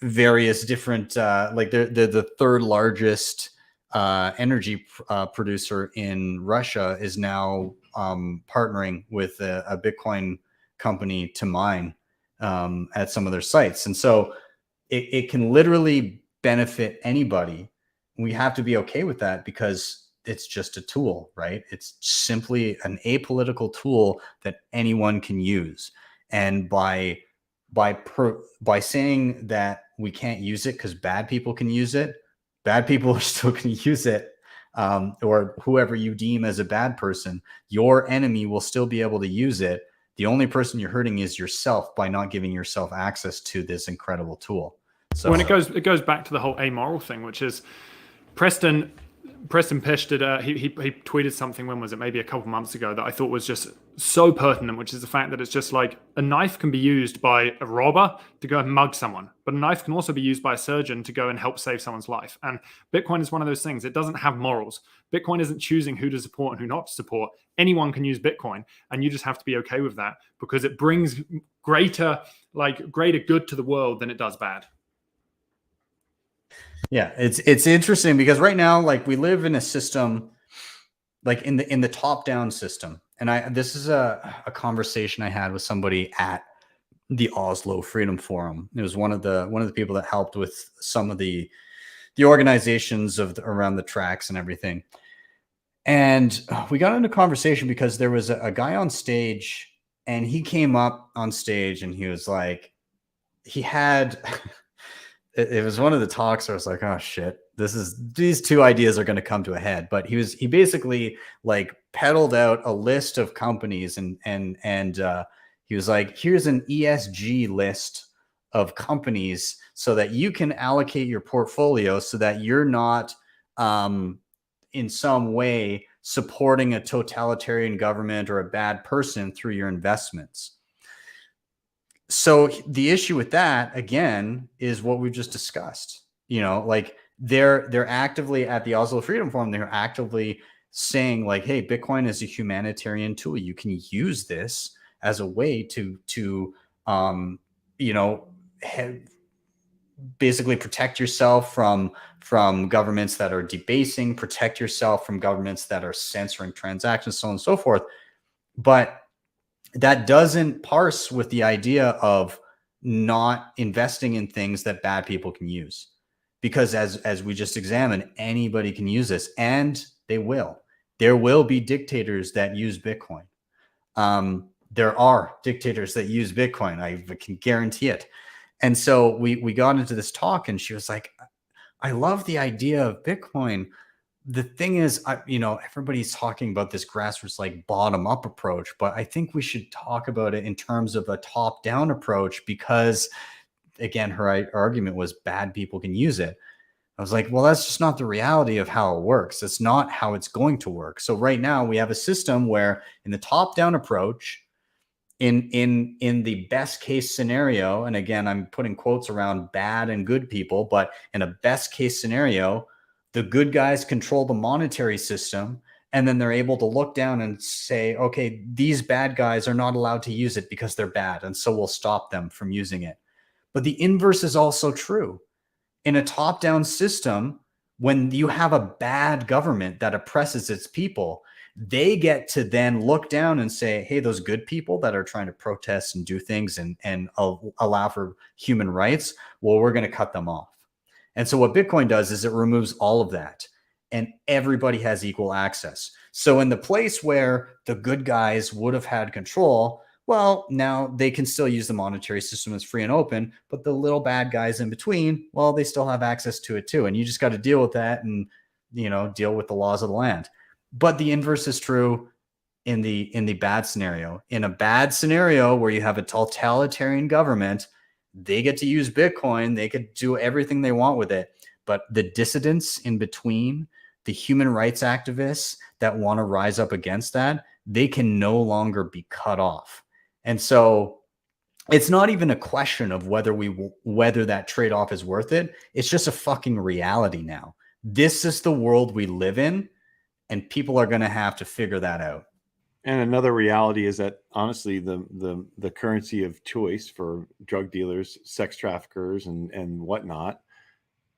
various different, like they're the third largest energy producer in Russia is now partnering with a Bitcoin company to mine at some of their sites. And so it can literally benefit anybody. We have to be okay with that because it's just a tool, right? It's simply an apolitical tool that anyone can use. And by saying that we can't use it because bad people can use it, bad people are still going to use it. Or whoever you deem as a bad person, your enemy will still be able to use it. The only person you're hurting is yourself by not giving yourself access to this incredible tool. So when it goes back to the whole amoral thing, which is Preston Pish did he tweeted something, when was it, maybe a couple months ago, that I thought was just so pertinent, which is the fact that it's just like a knife can be used by a robber to go and mug someone, but a knife can also be used by a surgeon to go and help save someone's life. And Bitcoin is one of those things. It doesn't have morals. Bitcoin isn't choosing who to support and who not to support. Anyone can use Bitcoin, and you just have to be okay with that because it brings greater good to the world than it does bad. Yeah, it's interesting because right now, like, we live in a system, like in the top down system. And this is a conversation I had with somebody at the Oslo Freedom Forum. It was one of the people that helped with some of the organizations around the tracks and everything. And we got into conversation because there was a guy on stage, and he came up on stage and he was like, he had it was one of the talks where I was like, oh shit, these two ideas are going to come to a head. But he basically like peddled out a list of companies and he was like, here's an ESG list of companies so that you can allocate your portfolio so that you're not in some way supporting a totalitarian government or a bad person through your investments. So the issue with that, again, is what we've just discussed. You know, like they're actively at the Oslo Freedom Forum, they're actively saying like, hey, Bitcoin is a humanitarian tool. You can use this as a way to basically protect yourself from governments that are debasing, protect yourself from governments that are censoring transactions, so on and so forth. But that doesn't parse with the idea of not investing in things that bad people can use, because as we just examined, anybody can use this, and they will. There will be dictators that use Bitcoin. There are dictators that use Bitcoin. I can guarantee it. And so we got into this talk, and she was like, I love the idea of Bitcoin. The thing is, everybody's talking about this grassroots, like bottom up approach, but I think we should talk about it in terms of a top down approach, because again, her argument was bad people can use it. I was like, well, that's just not the reality of how it works. That's not how it's going to work. So right now we have a system where in the top down approach, in the best case scenario, and again, I'm putting quotes around bad and good people, but in a best case scenario, the good guys control the monetary system, and then they're able to look down and say, okay, these bad guys are not allowed to use it because they're bad, and so we'll stop them from using it. But the inverse is also true. In a top-down system, when you have a bad government that oppresses its people, they get to then look down and say, hey, those good people that are trying to protest and do things and allow for human rights, well, we're going to cut them off. And so what Bitcoin does is it removes all of that, and everybody has equal access. So in the place where the good guys would have had control, well, now they can still use the monetary system as free and open, but the little bad guys in between, well, they still have access to it too. And you just got to deal with that and, deal with the laws of the land. But the inverse is true in the bad scenario. In a bad scenario where you have a totalitarian government, they get to use Bitcoin. They could do everything they want with it. But the dissidents in between, the human rights activists that want to rise up against that, they can no longer be cut off. And so it's not even a question of whether that trade-off is worth it. It's just a fucking reality now. This is the world we live in, and people are going to have to figure that out. And another reality is that honestly, the currency of choice for drug dealers, sex traffickers, and whatnot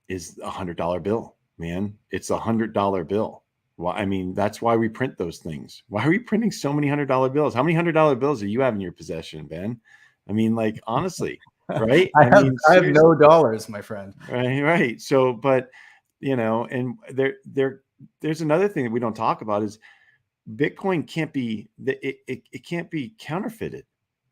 is $100 bill, man. It's $100 bill. Well, I mean, that's why we print those things. Why are we printing so many $100 bills? How many $100 bills do you have in your possession, Ben? I mean, like, honestly, right? I have seriously. no dollars, my friend. Right. So, but and there's another thing that we don't talk about is Bitcoin can't be it can't be counterfeited,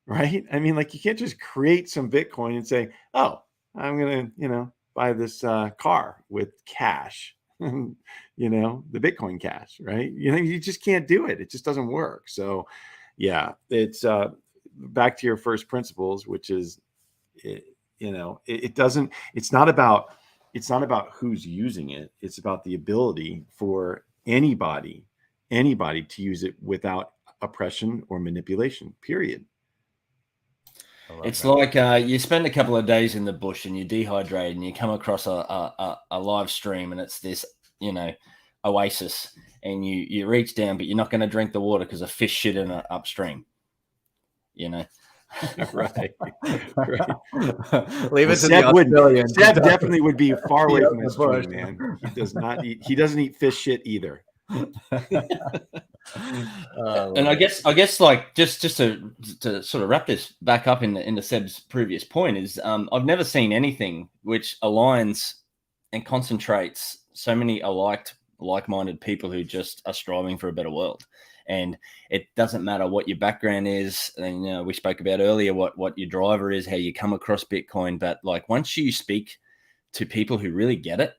right? I mean, like you can't just create some Bitcoin and say, oh, I'm gonna buy this car with cash, the Bitcoin cash, right? You just can't do it. It just doesn't work. So, yeah, it's back to your first principles, which is it doesn't. It's not about who's using it. It's about the ability for anybody to use it without oppression or manipulation, period. It's like you spend a couple of days in the bush and you're dehydrated and you come across a live stream and it's this, oasis, and you reach down, but you're not going to drink the water because a fish shit in it upstream, Right. Leave it to Seb the Australians. Seb definitely would be far away Yeah, from his of course. stream, man. He doesn't eat fish shit either. And I guess like just to sort of wrap this back up into Seb's previous point is I've never seen anything which aligns and concentrates so many like-minded people who just are striving for a better world. And it doesn't matter what your background is, and we spoke about earlier what your driver is, how you come across Bitcoin, but like once you speak to people who really get it,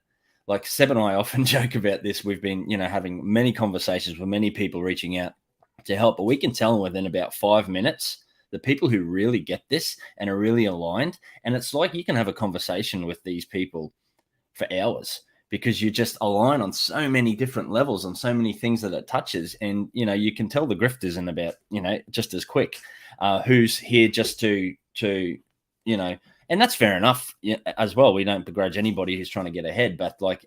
like Seb and I often joke about this. We've been, having many conversations with many people reaching out to help, but we can tell within about 5 minutes the people who really get this and are really aligned. And it's like you can have a conversation with these people for hours because you just align on so many different levels, on so many things that it touches. And, you can tell the grifters in about, just as quick, who's here just to, and that's fair enough as well. We don't begrudge anybody who's trying to get ahead, but like,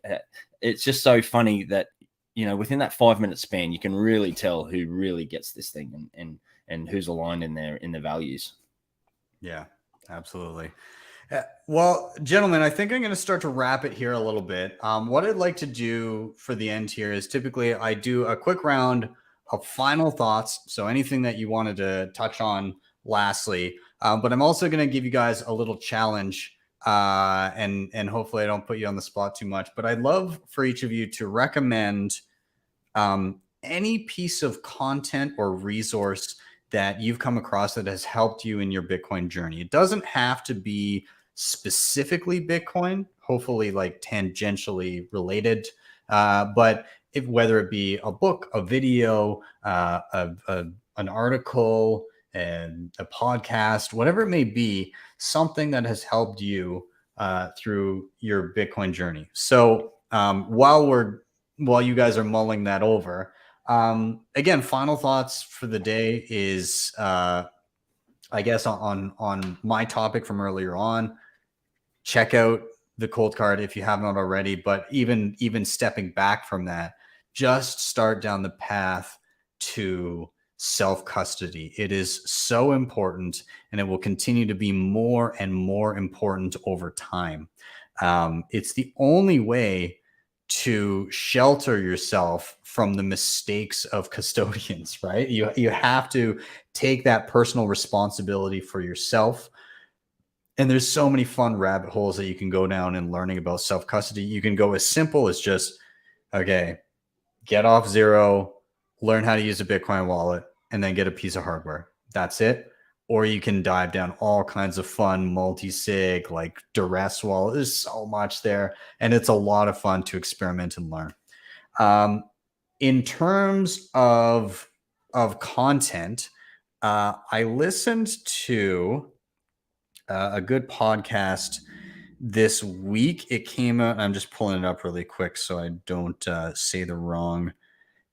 it's just so funny that, within that 5 minute span, you can really tell who really gets this thing and who's aligned in their values. Yeah, absolutely. Well, gentlemen, I think I'm going to start to wrap it here a little bit. What I'd like to do for the end here is typically I do a quick round of final thoughts. So anything that you wanted to touch on lastly, but I'm also going to give you guys a little challenge and hopefully I don't put you on the spot too much, but I'd love for each of you to recommend any piece of content or resource that you've come across that has helped you in your Bitcoin journey. It doesn't have to be specifically Bitcoin, hopefully like tangentially related, but whether it be a book, a video, an article, and a podcast, whatever it may be, something that has helped you through your Bitcoin journey. So while you guys are mulling that over, again, final thoughts for the day is, I guess on my topic from earlier on, check out the Colt Card if you haven't already, but even stepping back from that, just start down the path to self-custody. It is so important, and it will continue to be more and more important over time. It's the only way to shelter yourself from the mistakes of custodians, right? You have to take that personal responsibility for yourself. And there's so many fun rabbit holes that you can go down in learning about self-custody. You can go as simple as just, okay, get off zero, learn how to use a Bitcoin wallet, and then get a piece of hardware. That's it. Or you can dive down all kinds of fun multi-sig, like duress wallet. There's so much there, and it's a lot of fun to experiment and learn. In terms of content, I listened to a good podcast this week. It came out, and I'm just pulling it up really quick so I don't say the wrong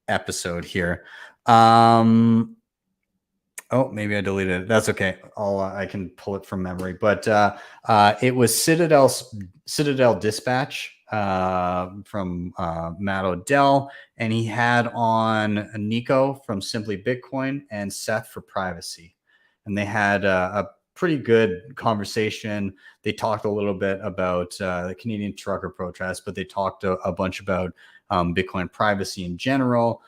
episode here. Oh, maybe I deleted it. That's okay. I can pull it from memory. But it was Citadel Dispatch from Matt Odell, and he had on Nico from Simply Bitcoin and Seth for Privacy, and they had a pretty good conversation. They talked a little bit about the Canadian trucker protest, but they talked a bunch about Bitcoin privacy in general.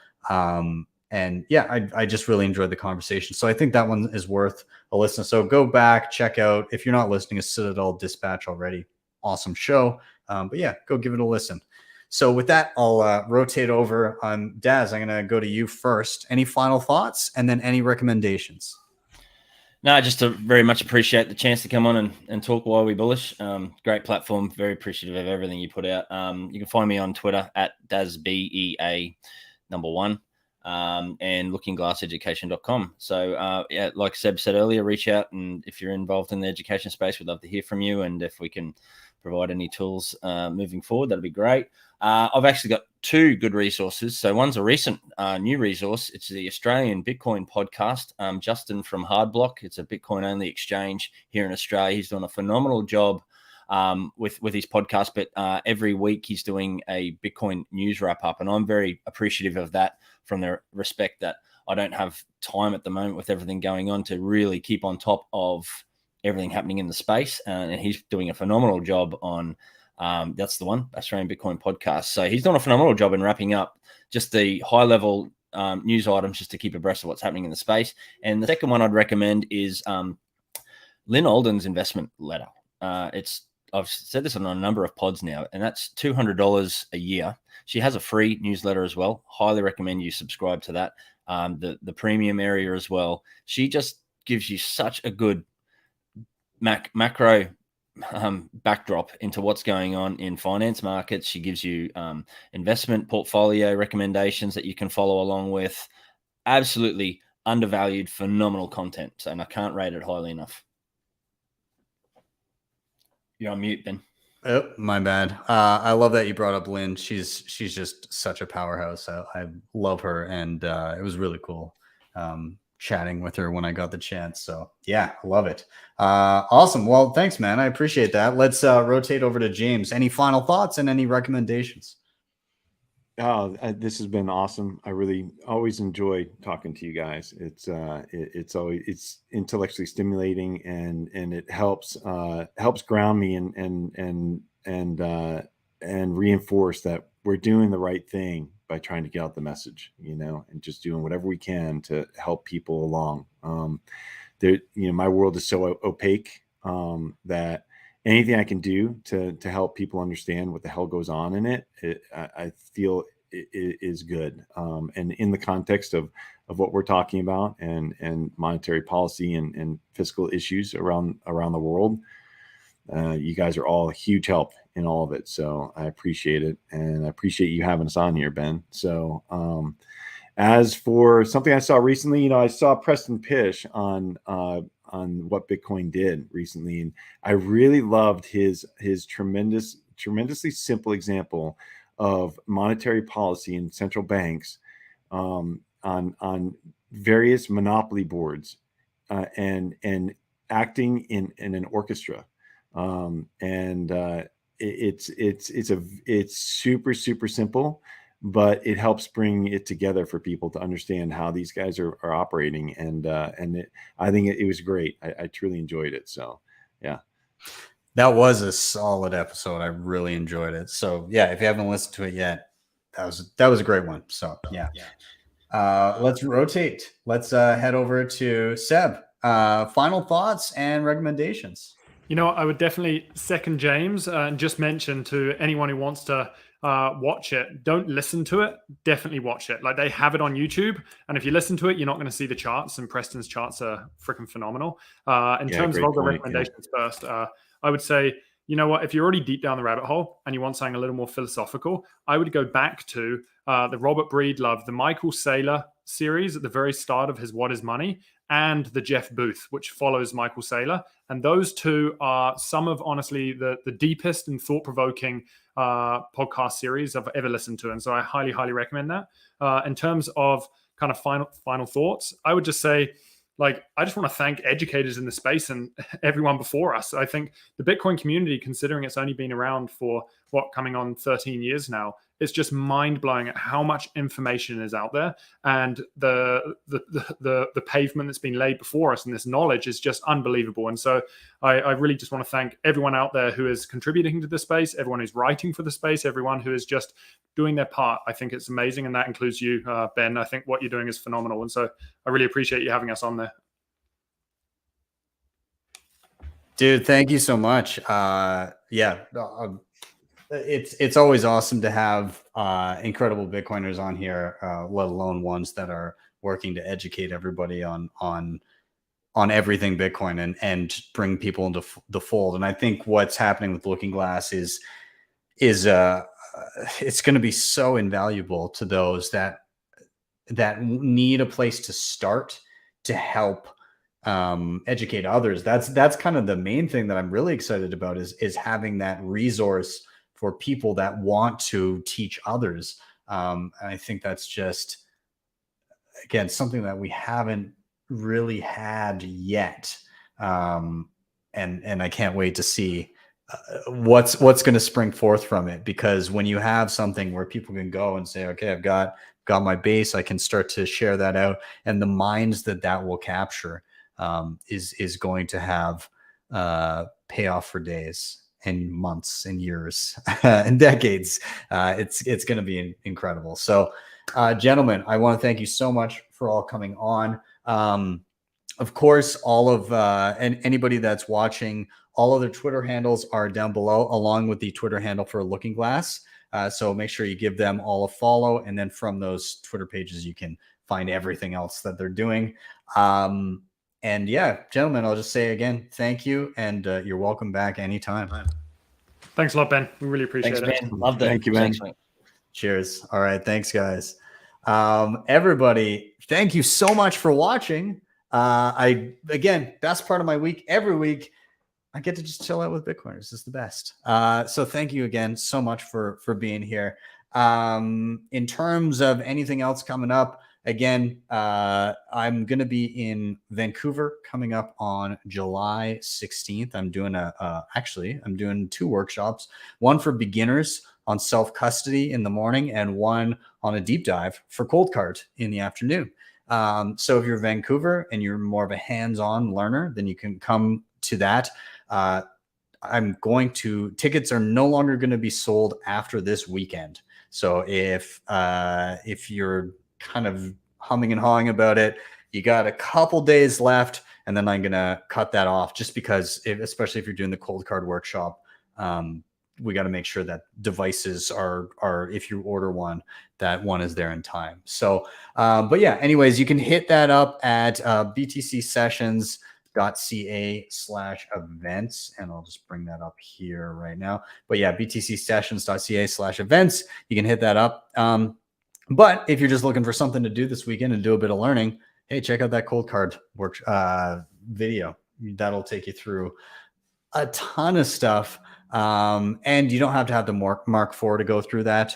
And yeah, I just really enjoyed the conversation. So I think that one is worth a listen. So go back, check out, if you're not listening to Citadel Dispatch already, awesome show. But yeah, go give it a listen. So with that, I'll rotate over. Daz, I'm going to go to you first. Any final thoughts and then any recommendations? No, just to very much appreciate the chance to come on and talk while we bullish. Great platform. Very appreciative of everything you put out. You can find me on Twitter at Daz Bea #1 and lookingglasseducation.com. So yeah, like Seb said earlier, reach out, and if you're involved in the education space, we'd love to hear from you. And if we can provide any tools moving forward, that'd be great. I've actually got 2 good resources. So one's a recent new resource. It's the Australian Bitcoin podcast. Justin from Hardblock. It's a Bitcoin only exchange here in Australia. He's doing a phenomenal job with his podcast, but every week he's doing a Bitcoin news wrap up. And I'm very appreciative of that, from the respect that I don't have time at the moment with everything going on to really keep on top of everything happening in the space. And he's doing a phenomenal job on that's the one, Australian Bitcoin podcast. So he's done a phenomenal job in wrapping up just the high level news items, just to keep abreast of what's happening in the space. And the second one I'd recommend is Lynn Alden's investment letter. I've said this on a number of pods now, and that's $200 a year. She has a free newsletter as well. Highly recommend you subscribe to that. The premium area as well. She just gives you such a good macro backdrop into what's going on in finance markets. She gives you investment portfolio recommendations that you can follow along with. Absolutely undervalued, phenomenal content. And I can't rate it highly enough. You're on mute, Ben. Oh, my bad. I love that you brought up Lynn. She's just such a powerhouse. I love her, and it was really cool chatting with her when I got the chance. So yeah, I love it. Awesome. Well, thanks, man. I appreciate that. Let's rotate over to James. Any final thoughts and any recommendations? Oh, this has been awesome. I really always enjoy talking to you guys. It's intellectually stimulating, and it helps ground me and reinforce that we're doing the right thing by trying to get out the message, and just doing whatever we can to help people along. My world is so opaque that anything I can do to help people understand what the hell goes on in it, I feel it is good. And in the context of what we're talking about and monetary policy and fiscal issues around the world, you guys are all a huge help in all of it. So I appreciate it. And I appreciate you having us on here, Ben. So as for something I saw recently, I saw Preston Pish on what Bitcoin did recently, and I really loved his tremendously simple example of monetary policy and central banks on various monopoly boards and acting in an orchestra. It's super simple, but it helps bring it together for people to understand how these guys are operating. I think it was great. I truly enjoyed it. So, yeah. That was a solid episode. I really enjoyed it. So yeah, if you haven't listened to it yet, that was a great one. So yeah. Let's rotate. Let's head over to Seb. Final thoughts and recommendations. I would definitely second James and just mention to anyone who wants to watch it, don't listen to it, definitely watch it. Like, they have it on YouTube, and if you listen to it, you're not going to see the charts, and Preston's charts are freaking phenomenal. In terms of all the recommendations first, I would say, if you're already deep down the rabbit hole and you want something a little more philosophical, I would go back to the Robert Breedlove, the Michael Saylor series at the very start of his What is Money, and the Jeff Booth, which follows Michael Saylor. And those two are some of, honestly, the deepest and thought-provoking podcast series I've ever listened to. And so I highly, highly recommend that. In terms of kind of final thoughts, I would just say, I just want to thank educators in the space and everyone before us. I think the Bitcoin community, considering it's only been around for coming on 13 years now, it's just mind blowing at how much information is out there, and the pavement that's been laid before us, and this knowledge is just unbelievable. And so I really just want to thank everyone out there who is contributing to the space, everyone who's writing for the space, everyone who is just doing their part. I think it's amazing, and that includes you, Ben. I think what you're doing is phenomenal, and so I really appreciate you having us on there. Dude, thank you so much. It's always awesome to have incredible Bitcoiners on here, let alone ones that are working to educate everybody on everything Bitcoin and bring people into the fold. And I think what's happening with Looking Glass is it's going to be so invaluable to those that need a place to start to help educate others. That's kind of the main thing that I'm really excited about is having that resource for people that want to teach others. I think that's just, again, something that we haven't really had yet. And I can't wait to see what's going to spring forth from it, because when you have something where people can go and say, okay, I've got my base, I can start to share that out, and the minds that will capture is going to have payoff for days and months and years and decades. It's going to be incredible. So, gentlemen, I want to thank you so much for all coming on. Of course, all of and anybody that's watching, all of their Twitter handles are down below, along with the Twitter handle for Looking Glass. So make sure you give them all a follow, and then from those Twitter pages, you can find everything else that they're doing. And yeah, gentlemen, I'll just say again, thank you, and you're welcome back anytime. Thanks a lot, Ben. We really appreciate it. Ben. Love that. Thank you, Ben. Thanks, mate. Cheers. All right, thanks, guys. Everybody, thank you so much for watching. Again, best part of my week. Every week, I get to just chill out with Bitcoiners. It's the best. So thank you again so much for being here. In terms of anything else coming up, again, I'm going to be in Vancouver coming up on July 16th. I'm doing I'm doing 2 workshops, one for beginners on self-custody in the morning, and one on a deep dive for Colt Card in the afternoon. So if you're in Vancouver and you're more of a hands-on learner, then you can come to that. Tickets are no longer going to be sold after this weekend. So if you're kind of humming and hawing about it, you got a couple days left, and then I'm going to cut that off, just because especially if you're doing the Cold Card workshop, we got to make sure that devices are, if you order one, that one is there in time. So, but yeah, anyways, you can hit that up at btcsessions.ca/events. And I'll just bring that up here right now. But yeah, btcsessions.ca/events. You can hit that up. But if you're just looking for something to do this weekend and do a bit of learning, hey, check out that Cold Card video. That'll take you through a ton of stuff. And you don't have to have the Mark IV to go through that.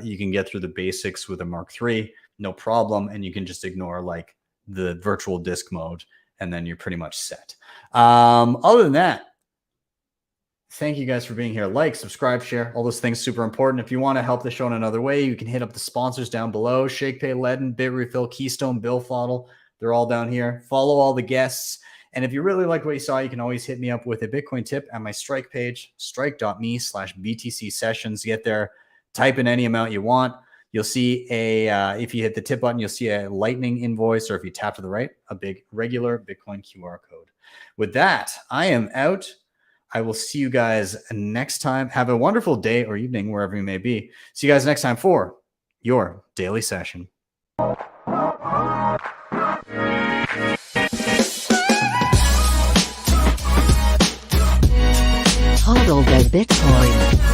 You can get through the basics with a Mark III, no problem. And you can just ignore like the virtual disk mode, and then you're pretty much set. Other than that, thank you guys for being here. Like, subscribe, share, all those things, super important. If you want to help the show in another way, you can hit up the sponsors down below. Shakepay, LEDN, Bitrefill, Keystone, BillFodl. They're all down here. Follow all the guests. And if you really like what you saw, you can always hit me up with a Bitcoin tip at my Strike page, strike.me/BTC sessions. Get there, type in any amount you want. You'll see if you hit the tip button, you'll see a Lightning invoice, or if you tap to the right, a big regular Bitcoin QR code. With that, I am out. I will see you guys next time. Have a wonderful day or evening, wherever you may be. See you guys next time for your daily session. HODL the Bitcoin.